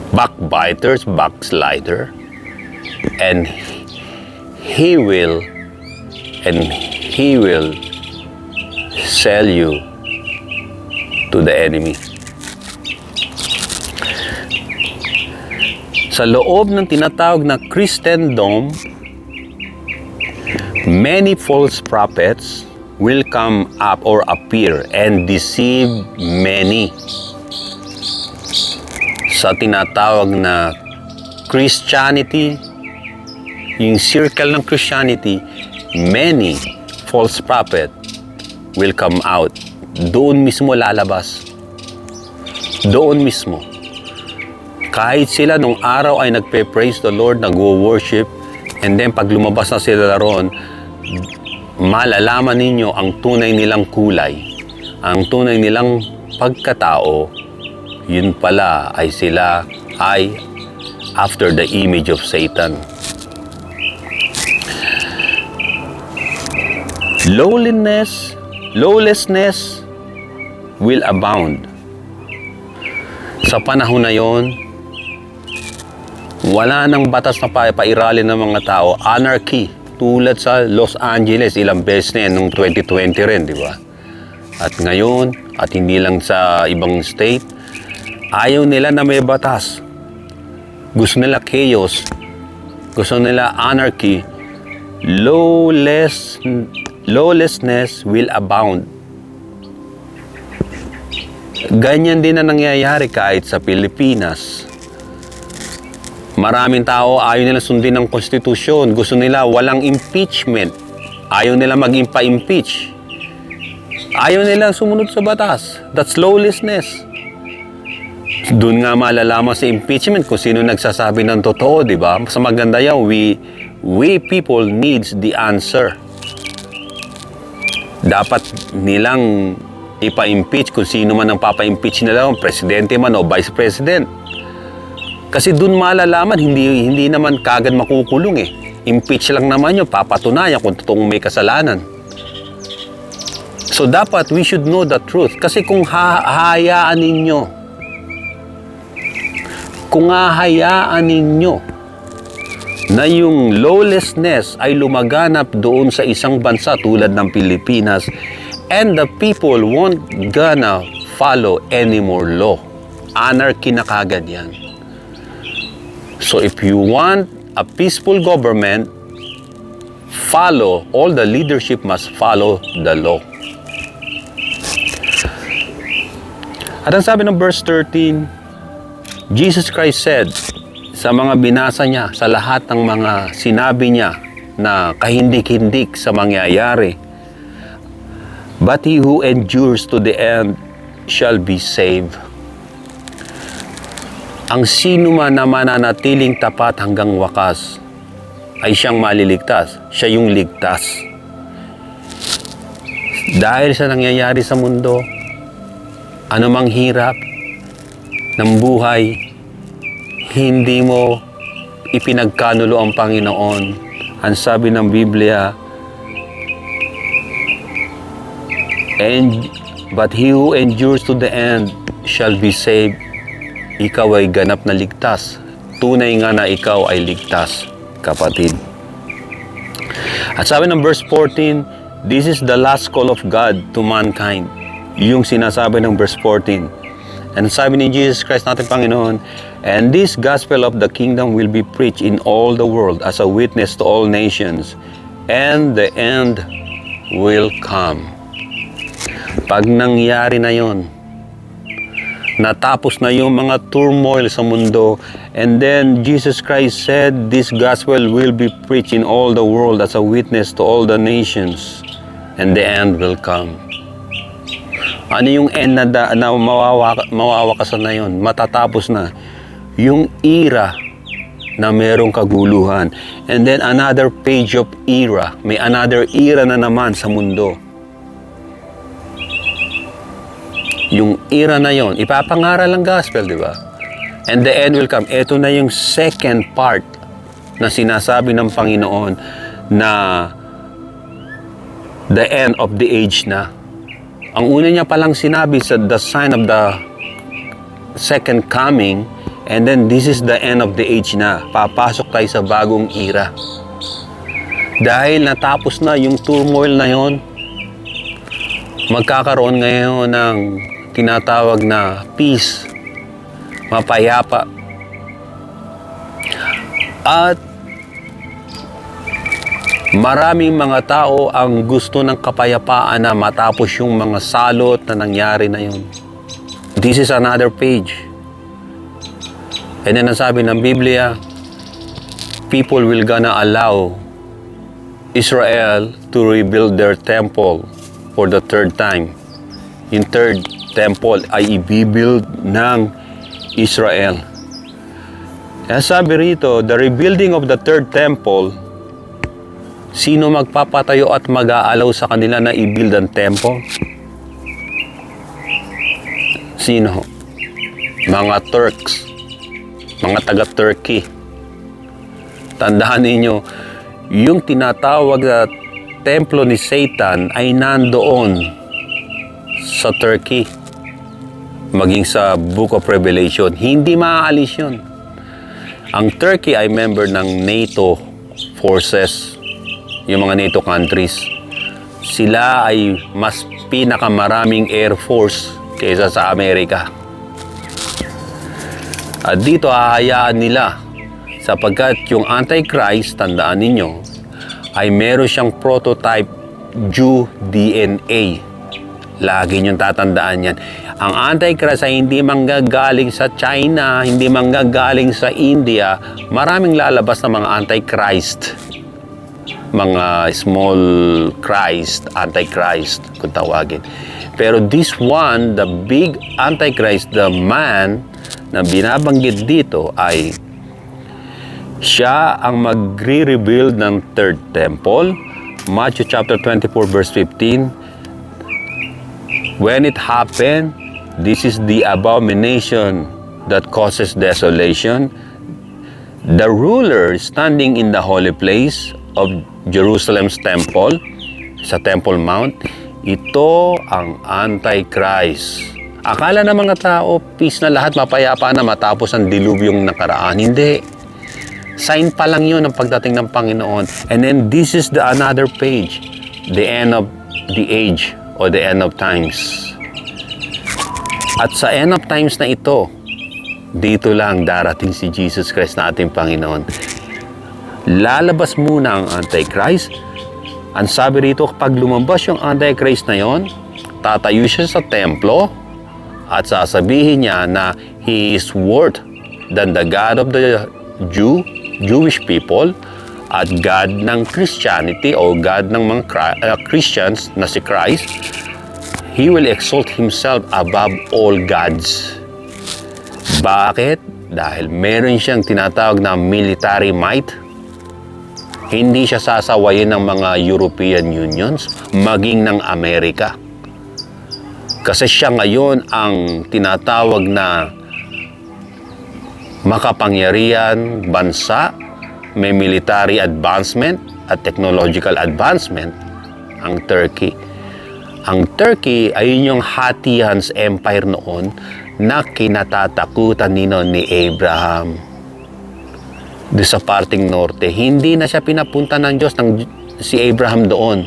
backbiters, backslider, and he will sell you to the enemy. Sa loob ng tinatawag na Christendom, many false prophets will come up or appear and deceive many. Sa tinatawag na Christianity, yung circle ng Christianity, many false prophet will come out. Doon mismo lalabas. Doon mismo. Kahit sila nung araw ay nagpe-praise the Lord, nagwo-worship, and then pag lumabas na sila roon, malalaman ninyo ang tunay nilang kulay, ang tunay nilang pagkatao, yun pala ay sila ay after the image of Satan. Lawlessness will abound. Sa panahon na yon, wala nang batas na pairalin ng mga tao. Anarchy. Tulad sa Los Angeles, ilang beses na yan, noong 2020 rin, di ba? At ngayon, at hindi lang sa ibang state, ayaw nila na may batas. Gusto nila chaos. Gusto nila anarchy. Lawlessness will abound. Ganyan din na nangyayari kahit sa Pilipinas. Maraming tao ayaw nila sundin ng konstitusyon. Gusto nila walang impeachment. Ayaw nila maging pa-impeach. Ayaw nila sumunod sa batas. That's lawlessness. Doon nga malalaman sa impeachment kung sino nagsasabi ng totoo, di ba? Mas maganda yan, we people needs the answer. Dapat nilang ipa-impeach kung sino man ang papa-impeach nila, presidente man o vice president. Kasi dun malalaman, hindi naman kagad makukulong eh. Impeach lang naman yun, papatunayan kung totoong may kasalanan. So dapat we should know the truth. Kasi kung hahayaan ninyo na yung lawlessness ay lumaganap doon sa isang bansa tulad ng Pilipinas, and the people won't gonna follow any more law. Anarchy na kagad yan. So if you want a peaceful government, all the leadership must follow the law. At ang sabi ng verse 13, Jesus Christ said, sa mga binasa niya, sa lahat ng mga sinabi niya na kahindik-hindik sa mangyayari, but he who endures to the end shall be saved. Ang sino man na mananatiling tapat hanggang wakas ay siyang maliligtas. Siya yung ligtas. Dahil sa nangyayari sa mundo, anumang hirap ng buhay, hindi mo ipinagkanulo ang Panginoon. Ang sabi ng Biblia, but he who endures to the end shall be saved. Ikaw ay ganap na ligtas. Tunay nga na ikaw ay ligtas, kapatid. At sabi ng verse 14, this is the last call of God to mankind. Yung sinasabi ng verse 14. And sabi ni Jesus Christ natin Panginoon, and this gospel of the kingdom will be preached in all the world as a witness to all nations, and the end will come. Pag nangyari na yon, natapos na yung mga turmoil sa mundo, and then Jesus Christ said, this gospel will be preached in all the world as a witness to all the nations, and the end will come. Ano yung end na mawawakasan na yun? Matatapos na. Yung era na merong kaguluhan. And then another page of era. May another era na naman sa mundo. Yung era na yon, ipapangaral ang gospel, di ba? And the end will come. Ito na yung second part na sinasabi ng Panginoon na the end of the age na. Ang una niya palang sinabi sa the sign of the second coming, and then this is the end of the age na. Papasok tayo sa bagong era. Dahil natapos na yung turmoil na yon, magkakaroon ngayon ng tinatawag na peace, mapayapa. At maraming mga tao ang gusto ng kapayapaan na matapos yung mga salot na nangyari na yun. This is another page. And then ang sabi ng Biblia, people will gonna allow Israel to rebuild their temple for the third time. Yung third temple ay i-build ng Israel. Kaya sabi rito, the rebuilding of the third temple, sino magpapatayo at mag-aalaw sa kanila na i-build ang temple? Sino? Mga Turks. Mga taga-Turkey. Tandaan ninyo, yung tinatawag na templo ni Satan ay nandoon sa Turkey. Maging sa Book of Revelation. Hindi maaalis yun. Ang Turkey ay member ng NATO forces. Yung mga NATO countries, sila ay mas pinakamaraming air force kaysa sa Amerika. At dito hahayaan nila sapagkat yung Antichrist, tandaan ninyo, ay meron siyang prototype Jew DNA. Lagi niyong tatandaan yan. Ang Antichrist ay hindi manggagaling sa China, hindi manggagaling sa India. Maraming lalabas na mga Antichrist. Mga small Christ, Antichrist, kung tawagin. Pero this one, the big Antichrist, the man na binabanggit dito ay siya ang magre-rebuild ng third temple. Matthew chapter 24 verse 15. When it happened, this is the abomination that causes desolation, the ruler standing in the holy place of Jerusalem's temple, sa Temple Mount, ito ang Antichrist. Akala ng mga tao, peace na lahat, mapayapa na matapos ang dilubyong nakaraan. Hindi. Sign pa lang yun ng pagdating ng Panginoon. And then this is the another page, the end of the age or the end of times. At sa end of times na ito, dito lang darating si Jesus Christ na ating Panginoon. Lalabas muna ang Antichrist. Ang sabi rito, kapag lumabas yung Antichrist na yon, tatayo siya sa templo at sasabihin niya na he is worth than the God of the Jewish people at God ng Christianity o God ng mga Christians na si Christ. He will exalt himself above all gods. Bakit? Dahil meron siyang tinatawag na military might. Hindi siya sasawayin ng mga European Unions, maging ng Amerika. Kasi siya ngayon ang tinatawag na makapangyarihan bansa, may military advancement at technological advancement, ang Turkey. Ang Turkey ay yung Hatian's Empire noon na kinatatakutan ni Abraham. Doon sa parting norte, hindi na siya pinapunta ng Diyos si Abraham doon.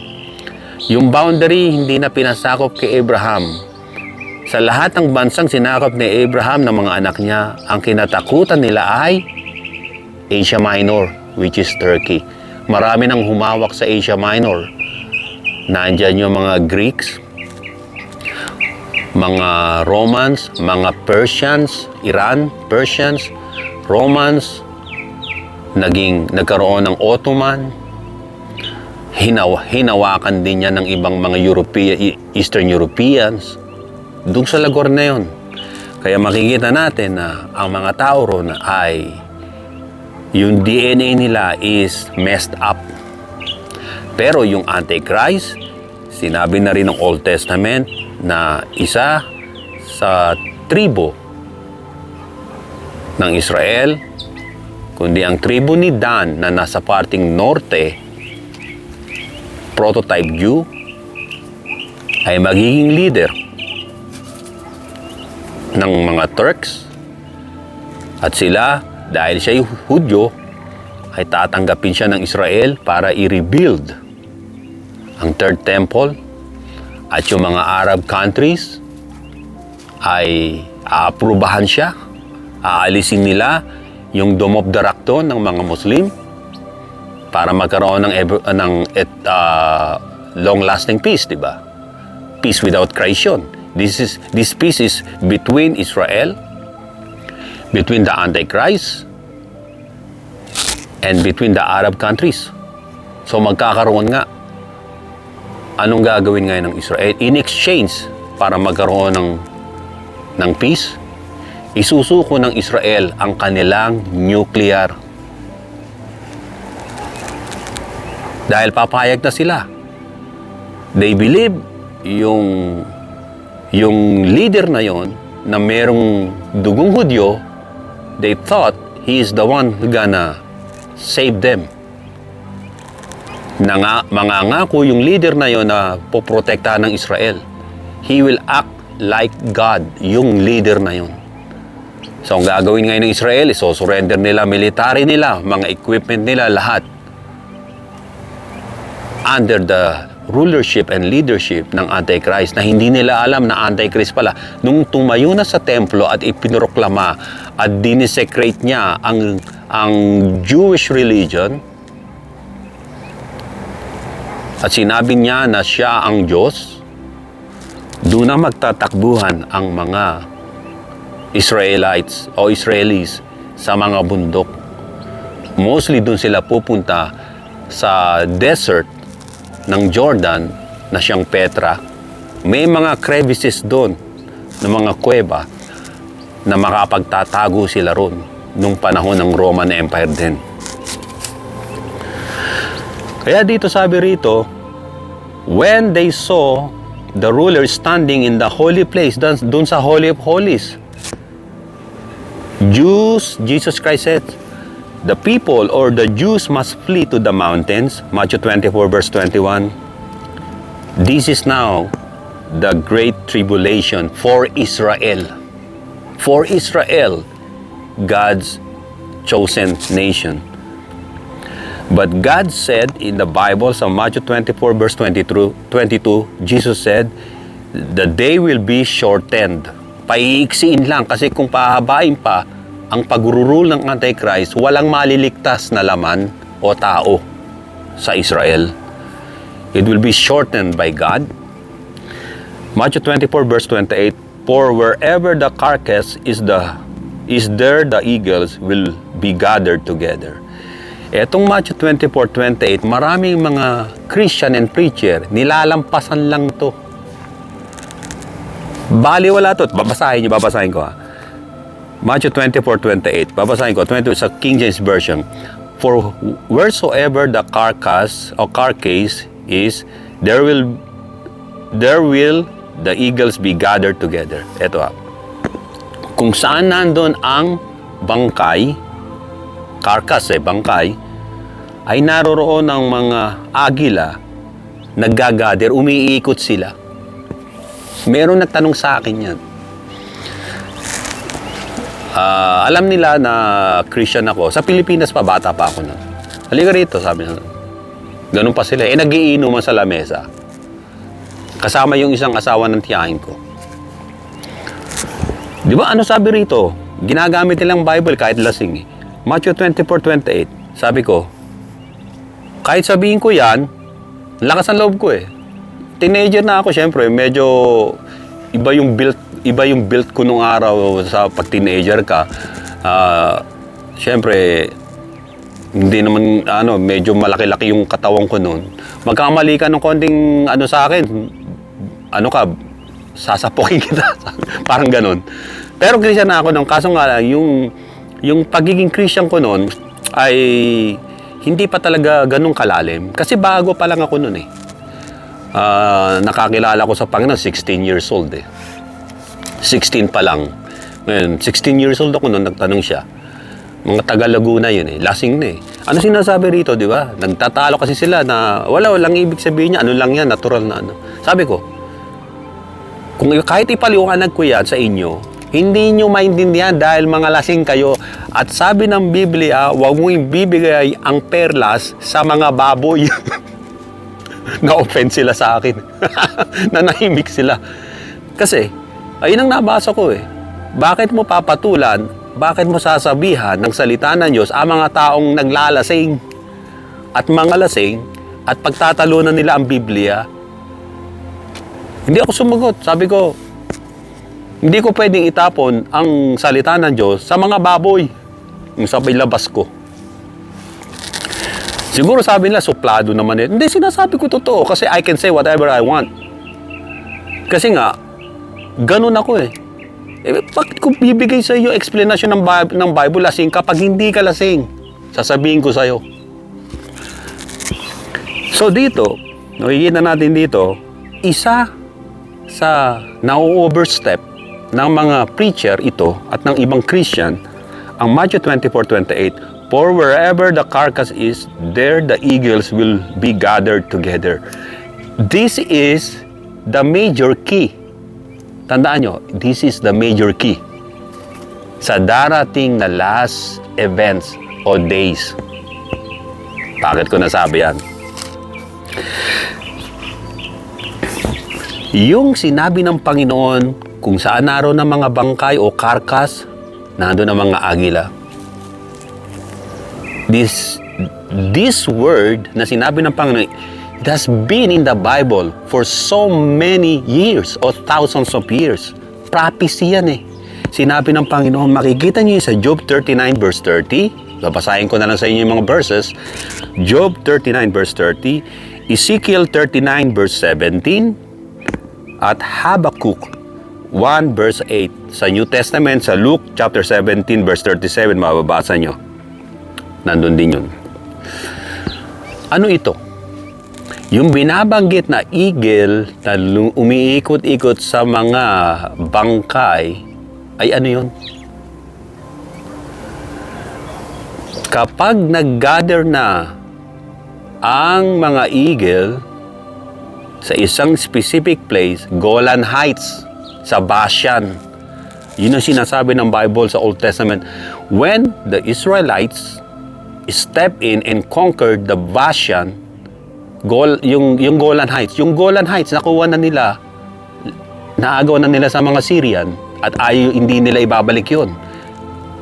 Yung boundary hindi na pinasakop kay Abraham. Sa lahat ng bansang sinakop ni Abraham ng mga anak niya, ang kinatakutan nila ay Asia Minor, which is Turkey. Marami nang humawak sa Asia Minor. Nandyan yung mga Greeks, mga Romans, mga Persians, Iran, Persians, Romans, nagkaroon ng Ottoman, hinawakan din yan ng ibang mga Eastern Europeans, doon sa lagor na yun. Kaya makikita natin na ang mga tao ron ay yung DNA nila is messed up. Pero yung Antichrist, sinabi na rin ng Old Testament na isa sa tribo ng Israel, kundi ang tribo ni Dan na nasa parting norte, prototype Jew, ay magiging leader ng mga Turks. At sila, dahil siya yung Hudyo, ay tatanggapin siya ng Israel para i-rebuild ang Third Temple. At yung mga Arab countries ay aaprubahan siya. Aalisin nila yung Dome of the Rock doon ng mga Muslim para magkaroon ng long-lasting peace, di ba? Peace without Christ yun. This peace is between Israel, between the Antichrist, and between the Arab countries. So magkakaroon nga. Anong gagawin ngayon ng Israel? In exchange para magkaroon ng peace, isusuko ng Israel ang kanilang nuclear. Dahil papayag na sila. They believe yung leader na yon na merong dugong Hudyo, they thought he is the one who gonna save them. Mangangako yung leader na yon na poprotektahan ng Israel. He will act like God, yung leader na yon. So ang gagawin ngayon ng Israel, iso-surrender nila military nila, mga equipment nila, lahat under the rulership and leadership ng Antichrist na hindi nila alam na Antichrist pala. Nung tumayo na sa templo at ipinroklama at dinesecrate niya ang Jewish religion at sinabi niya na siya ang Diyos, doon na magtatakbuhan ang mga Israelites o Israelis sa mga bundok. Mostly doon sila pupunta sa desert ng Jordan na siyang Petra. May mga crevices doon ng mga kuweba na makapagtatago sila ron nung panahon ng Roman Empire din. Kaya dito sabi rito, when they saw the ruler standing in the holy place, doon sa Holy of Holies, Jesus Christ said, the people or the Jews must flee to the mountains. Matthew 24 verse 21. This is now the great tribulation for Israel. For Israel, God's chosen nation. But God said in the Bible, sa Matthew 24 verse 22, Jesus said, the day will be shortened. Paiiksiin lang kasi kung pahabain pa ang pagrurule ng Antichrist, walang maliligtas na laman o tao sa Israel. It will be shortened by God. Matthew 24 verse 28, for wherever the carcass is there the eagles will be gathered together. Etong Matthew 24:28, maraming mga Christian and preacher, nilalampasan lang to. Baliwala to. Babasahin ko ha. Matthew 24:28, babasahin ko, 22 sa King James Version. For wheresoever the carcass or carcase is, there will the eagles be gathered together. Ito ha. Kung saan nandun ang bangkay, carcass bangkay, ay naroroon ng mga agila, naggagader, umiikot sila. Meron nagtanong sa akin yan. Alam nila na Christian ako. Sa Pilipinas pa, bata pa ako na. Halika rito, sabi na. Ganun pa sila. Nagiinuman sa lamesa. Kasama yung isang asawa ng tiyahin ko. Di ba, ano sabi rito? Ginagamit nilang Bible kahit lasing. Matthew 24:28. Sabi ko, kahit sabihin ko yan, lakas ang loob ko Teenager na ako, syempre, medyo iba yung built ko nung araw sa pag-teenager ka. Syempre, hindi naman, medyo malaki-laki yung katawan ko noon. Magkamali ka ng konting sa akin, sasapokin kita. Parang ganun. Pero Christian na ako nung kaso nga lang, yung pagiging Christian ko noon ay hindi pa talaga ganun kalalim. Kasi bago pa lang ako noon nakakilala ko sa Panginoon, 16 years old 16 pa lang. Ngayon, 16 years old ako noon, nagtanong siya. Mga taga Laguna yun lasing na Ano sinasabi rito, di ba? Nagtatalo kasi sila na walang ibig sabihin niya, ano lang yan, natural na Sabi ko, kung kahit ipaliwanag ko yan sa inyo, hindi nyo maintindihan dahil mga lasing kayo. At sabi ng Biblia, huwag mo ibibigay ang perlas sa mga baboy. Na-offend sila sa akin. Nanahimik sila. Kasi, ayun ang nabasa ko Bakit mo papatulan, bakit mo sasabihan ng salita ng Diyos ang mga taong naglalasing at mga lasing at pagtatalunan nila ang Biblia? Hindi ako sumagot. Sabi ko, hindi ko pwedeng itapon ang salita ng Diyos sa mga baboy. Yung sabay labas ko. Siguro sabi nila, suplado naman Hindi, sinasabi ko totoo kasi I can say whatever I want. Kasi nga, ganun ako bakit ko bibigay sa iyo explanation ng Bible lasing kapag hindi ka lasing? Sasabihin ko sa iyo. So dito, nakikita natin dito, isa sa na-overstep ng mga preacher ito at ng ibang Christian, ang Matthew 24:28, for wherever the carcass is, there the eagles will be gathered together. This is the major key. Tandaan nyo, this is the major key sa darating na last events o days. Bakit ko nasabi yan? Yung sinabi ng Panginoon kung saan naroon ng mga bangkay o karkas, nandun ang mga agila. This word na sinabi ng Panginoon, it has been in the Bible for so many years or thousands of years. Prophecy yan Sinabi ng Panginoon, makikita niyo sa Job 39 verse 30. Babasahin ko na lang sa inyo yung mga verses. Job 39 verse 30, Ezekiel 39 verse 17, at Habakkuk 1 verse 8. Sa New Testament, sa Luke chapter 17 verse 37, mababasa nyo. Nandun din yun. Ano ito? Yung binabanggit na eagle na umiikot-ikot sa mga bangkay, ay ano yun? kapag nag-gather na ang mga eagle sa isang specific place, Golan Heights, sa Bashan. Yun ang sinasabi ng Bible sa Old Testament. When the Israelites step in and conquered the Bashan, yung Golan Heights. Yung Golan Heights, nakuha na nila, naagaw na nila sa mga Syrian at hindi nila ibabalik yun.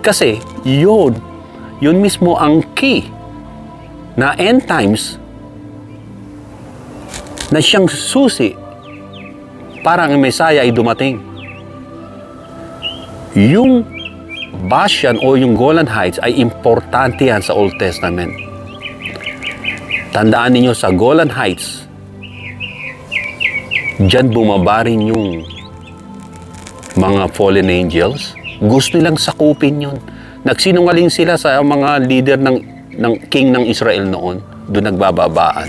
Kasi yun mismo ang key na end times na siyang susi para ang Messiah ay dumating. Yung Bashan o yung Golan Heights ay importante yan sa Old Testament. Tandaan ninyo sa Golan Heights, diyan bumabarin yung mga fallen angels. Gusto nilang sakupin yun. Nagsinungaling sila sa mga leader ng king ng Israel noon. Doon nagbababaan.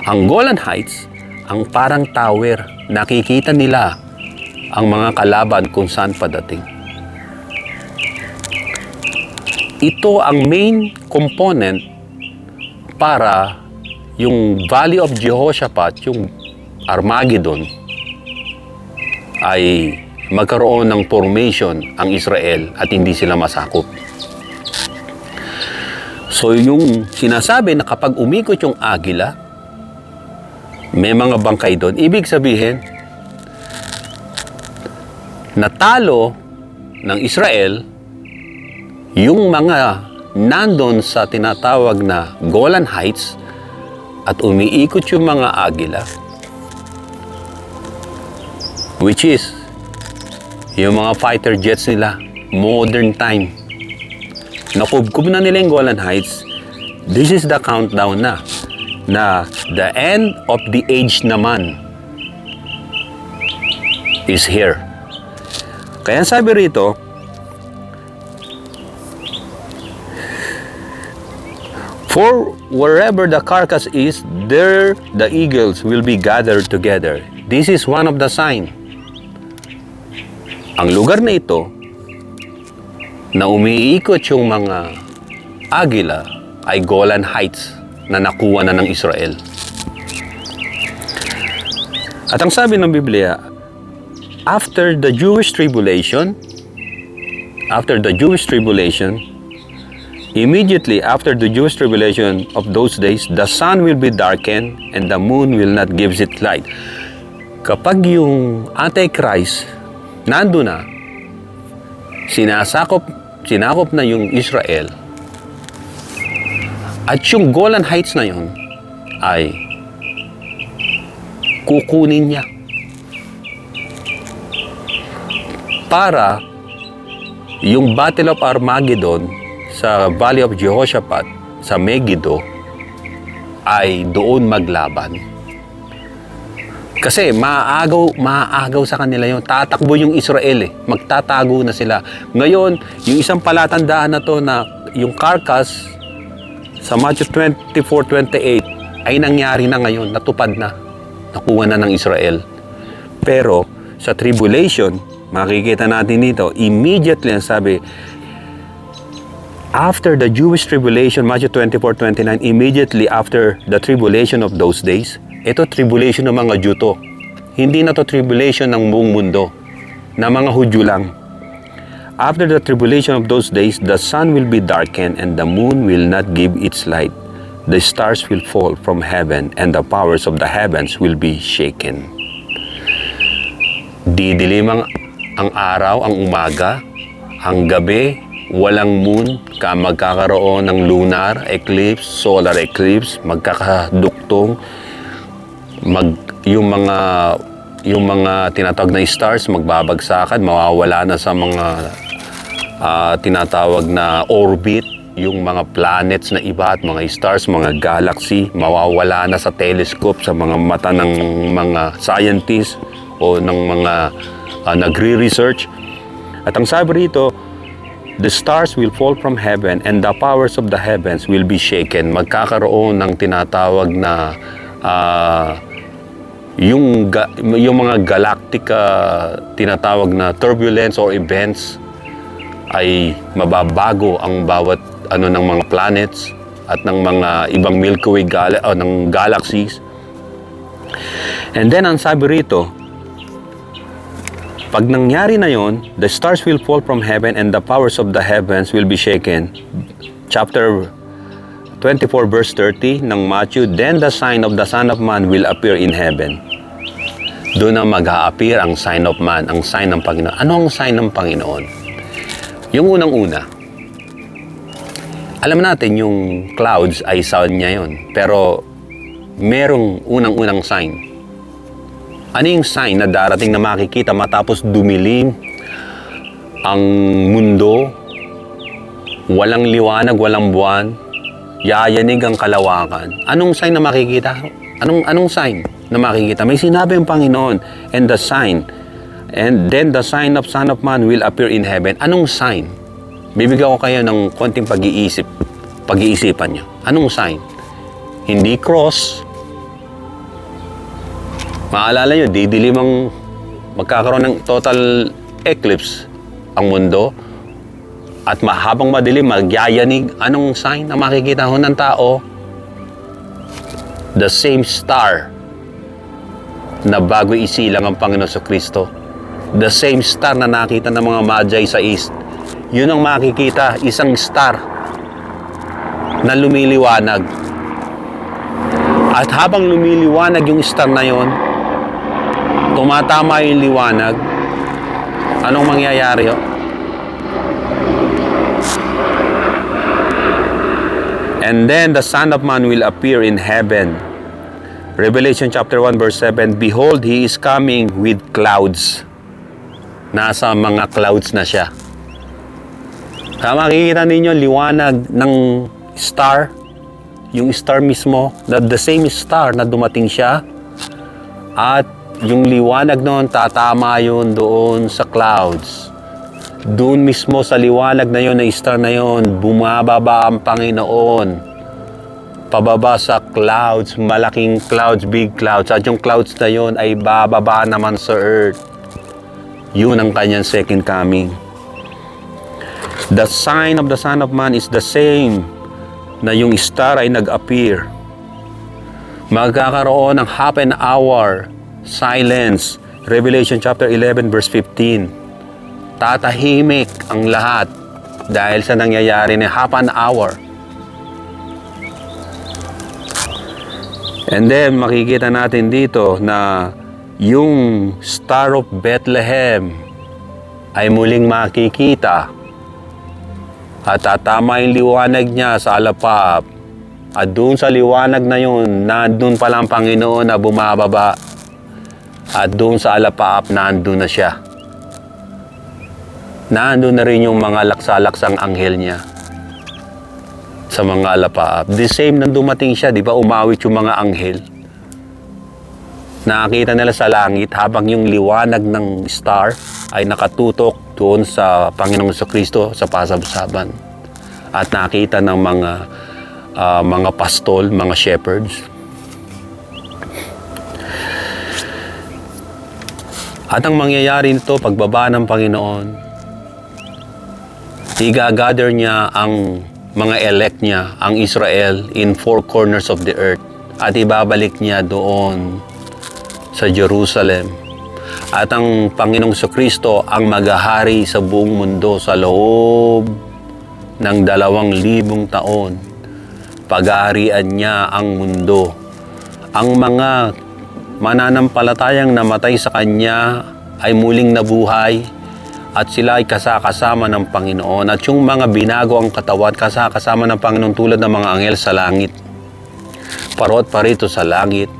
Ang Golan Heights, ang parang tower. Nakikita nila ang mga kalaban kung saan padating. Ito ang main component para yung Valley of Jehoshaphat, yung Armageddon, ay magkaroon ng formation ang Israel at hindi sila masakop. So yung sinasabi na kapag umikot yung agila, may mga bangkay doon, ibig sabihin, natalo ng Israel yung mga nandun sa tinatawag na Golan Heights at umiikot yung mga agila, which is yung mga fighter jets nila, modern time. Nakubkob na nila yung Golan Heights. This is the countdown na the end of the age naman is here. Kaya sabi rito, for wherever the carcass is, there the eagles will be gathered together. This is one of the sign. Ang lugar na ito, na umiikot yung mga agila, ay Golan Heights na nakuha na ng Israel. At ang sabi ng Biblia, after the Jewish tribulation, immediately after the Jewish tribulation of those days, the sun will be darkened and the moon will not give its light. Kapag yung Antichrist nando na, sinakop na yung Israel, at yung Golan Heights na yun ay kukunin niya para yung Battle of Armageddon sa Valley of Jehoshaphat sa Megiddo ay doon maglaban. Kasi maaagaw sa kanila yun. Tatakbo yung Israel magtatago na sila. Ngayon, yung isang palatandaan na to na yung carcass sa Matthew 24:28 ay nangyari na ngayon, natupad na. Nakuha na ng Israel. Pero sa tribulation, makikita natin dito, immediately ang sabi, after the Jewish tribulation, Matthew 24:29, immediately after the tribulation of those days, ito tribulation ng mga Jew to. Hindi na to tribulation ng buong mundo, na mga Hudyo lang. After the tribulation of those days, the sun will be darkened and the moon will not give its light. The stars will fall from heaven and the powers of the heavens will be shaken. Didilim ang araw, ang umaga, ang gabi, walang moon, magkakaroon ng lunar eclipse, solar eclipse, magkakaduktong, yung mga tinatawag na stars magbabagsakan, mawawala na sa mga tinatawag na orbit, yung mga planets na iba at mga stars, mga galaxy, mawawala na sa telescope, sa mga mata ng mga scientists o ng mga nagre-research. At ang sabi rito, the stars will fall from heaven and the powers of the heavens will be shaken. Magkakaroon ng tinatawag na yung mga galactic tinatawag na turbulence or events ay mababago ang bawat ano ng mga planets at ng mga ibang Milky Way ng galaxies. And then ang sabi rito, pag nangyari na yon, the stars will fall from heaven and the powers of the heavens will be shaken. Chapter 24 verse 30 ng Matthew, then the sign of the Son of Man will appear in heaven. Doon na mag-a-appear ang sign of man, ang sign ng Panginoon. Ano ang sign ng Panginoon? Yung unang-una, alam natin yung clouds ay sign niya yun. Pero merong unang-unang sign. Ano yung sign na darating na makikita matapos dumilim ang mundo, walang liwanag, walang buwan, yayanig ang kalawakan? Anong sign na makikita? Anong sign na makikita? May sinabi ang Panginoon, and then the sign of Son of Man will appear in heaven. Anong sign? Bibigyan ko kayo ng konting pag-iisipan nyo. Anong sign? Hindi cross. Maalala nyo, didilim ang magkakaroon ng total eclipse ang mundo. At habang madilim, magyayanig. Anong sign na makikita ho ng tao? The same star na bago isilang ang Panginoon sa Kristo. The same star na nakita ng mga Magi sa east. Yun ang makikita, isang star na lumiliwanag. At habang lumiliwanag yung star na yon, tumatama yung liwanag, anong mangyayari ho? And then the Son of Man will appear in heaven. Revelation chapter 1 verse 7, behold, He is coming with clouds. Nasa mga clouds na siya. Kaya makikita ninyo liwanag ng star, yung star mismo, the same star na dumating siya, at yung liwanag noon tatama yun doon sa clouds. Doon mismo sa liwanag na yun, na star na yun, bumababa ang Panginoon. Pababa sa clouds, malaking clouds, big clouds. At yung clouds na yun ay bababa naman sa earth. Yun ang kanyang second coming. The sign of the Son of Man is the same na yung star ay nag-appear. Magkakaroon ng half an hour silence. Revelation chapter 11 verse 15. Tatahimik ang lahat dahil sa nangyayari na half an hour. And then makikita natin dito na yung Star of Bethlehem ay muling makikita at tatama yung liwanag niya sa alapap. At doon sa liwanag na yun, nandun pala ang Panginoon na bumababa. At doon sa alapap, nandun na siya. Nandun na rin yung mga laksa-laksang anghel niya sa mga alapaap. The same nang dumating siya, di ba, umawit yung mga anghel. Nakakita nila sa langit habang yung liwanag ng star ay nakatutok doon sa Panginoong Kristo sa pasabsaban. At nakita ng mga pastol, mga shepherds. At ang mangyayari nito, pagbaba ng Panginoon, i-gather niya ang mga elect niya, ang Israel, in four corners of the earth. At ibabalik niya doon sa Jerusalem. At ang Panginoong Kristo ang maghahari sa buong mundo sa loob ng 2,000 taon. Pag-aarian niya ang mundo. Ang mga mananampalatayang namatay sa Kanya ay muling nabuhay at sila ay kasakasama ng Panginoon. At yung mga binago ang katawan, kasakasama ng Panginoon tulad ng mga anghel sa langit. Parot parito sa langit.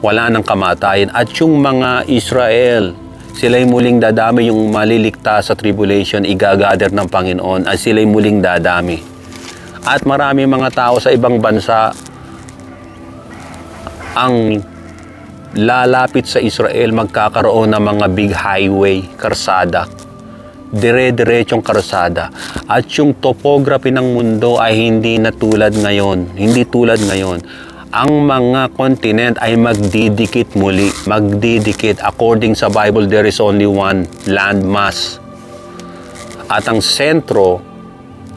Wala ng kamatayan. At yung mga Israel, sila'y muling dadami, yung maliligtas sa tribulation, igagather ng Panginoon, at sila'y muling dadami. At marami mga tao sa ibang bansa ang lalapit sa Israel, magkakaroon ng mga big highway, karsada. Dire-diretsong karsada. At yung topography ng mundo ay hindi na tulad ngayon. Hindi tulad ngayon. Ang mga continent ay magdidikit muli. Magdidikit. According sa Bible, there is only one landmass. At ang sentro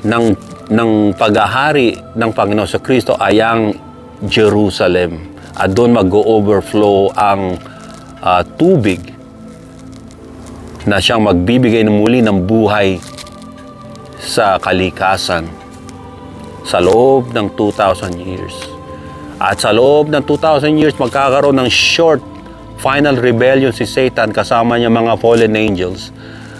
ng paghahari ng Panginoon sa Kristo ay ang Jerusalem. At doon mag-overflow ang tubig na siyang magbibigay ng muli ng buhay sa kalikasan sa loob ng 2,000 years. At sa loob ng 2,000 years, magkakaroon ng short final rebellion si Satan kasama niya mga fallen angels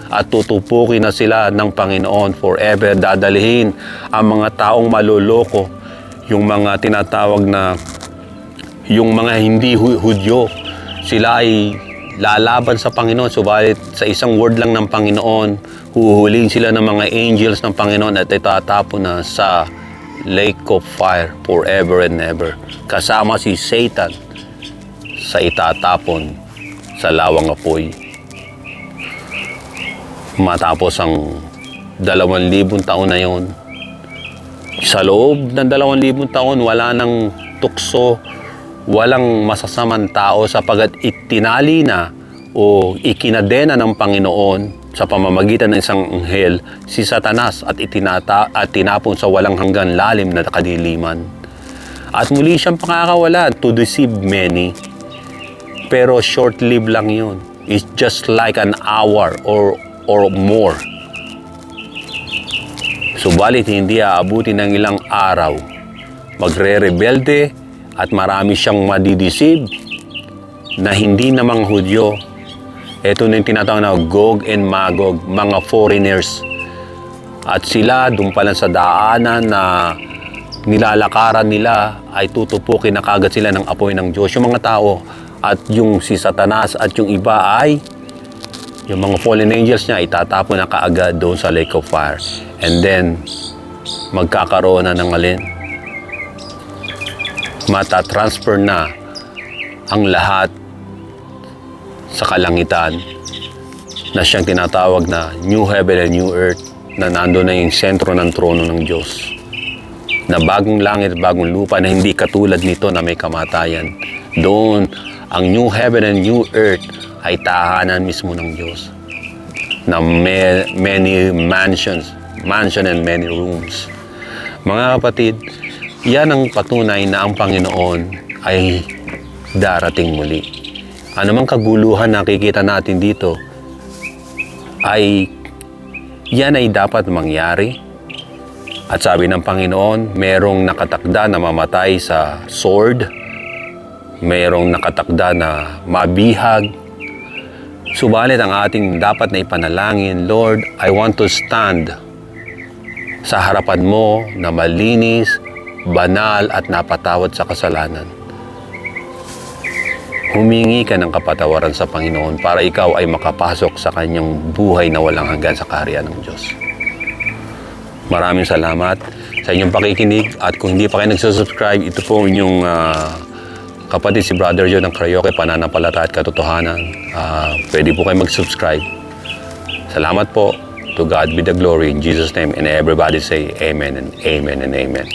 at tutupukin na sila ng Panginoon forever. Dadalhin ang mga taong maloloko, yung mga tinatawag na yung mga hindi Hudyo. Sila ay lalaban sa Panginoon, subalit sa isang word lang ng Panginoon, huhulihin sila ng mga angels ng Panginoon at itatapon na sa lake of fire forever and ever. Kasama si Satan sa itatapon sa lawang apoy. Matapos ang 2,000 taon na yon, sa loob ng 2,000 taon, wala nang tukso, walang masasamang tao sapagkat itinali na o ikinadena ng Panginoon sa pamamagitan ng isang anghel si Satanas at tinapon sa walang hanggan lalim na kadiliman. At muli siyang pakakawalan to deceive many. Pero short-lived lang yun. It's just like an hour or more. Subalit hindi aabuti ng ilang araw. Magre-rebelde at marami siyang madideceive na hindi na mga Hudyo. Ito na yung tinatawag na Gog and Magog, mga foreigners. At sila, doon pa lang sa daanan na nilalakaran nila, ay tutupukin na kagad sila ng apoy ng Diyos. Yung mga tao at yung si Satanas at yung iba ay yung mga fallen angels niya itatapon na kaagad doon sa lake of fire. And then, magkakaroon na ng alin? Matatransfer na ang lahat sa kalangitan na siyang tinatawag na New Heaven and New Earth, na nando na yung sentro ng trono ng Diyos. Na bagong langit at bagong lupa na hindi katulad nito na may kamatayan. Doon, ang New Heaven and New Earth ay tahanan mismo ng Diyos na many mansion and many rooms. Mga kapatid, yan ang patunay na ang Panginoon ay darating muli. Anumang kaguluhan nakikita natin dito ay yan ay dapat mangyari. At sabi ng Panginoon, merong nakatakda na mamatay sa sword, merong nakatakda na mabihag. Subalit ang ating dapat na ipanalangin, Lord, I want to stand sa harapan mo na malinis, banal at napatawad sa kasalanan. Humingi ka ng kapatawaran sa Panginoon para ikaw ay makapasok sa kanyang buhay na walang hanggan sa kaharian ng Diyos. Maraming salamat sa inyong pakikinig at kung hindi pa kayo nagsusubscribe, ito po inyong kapatid si Brother John ng Karaoke, Pananampalataya at Katotohanan. Pwede po kayo mag-subscribe. Salamat po. To God be the glory in Jesus' name, and everybody say amen and amen and amen.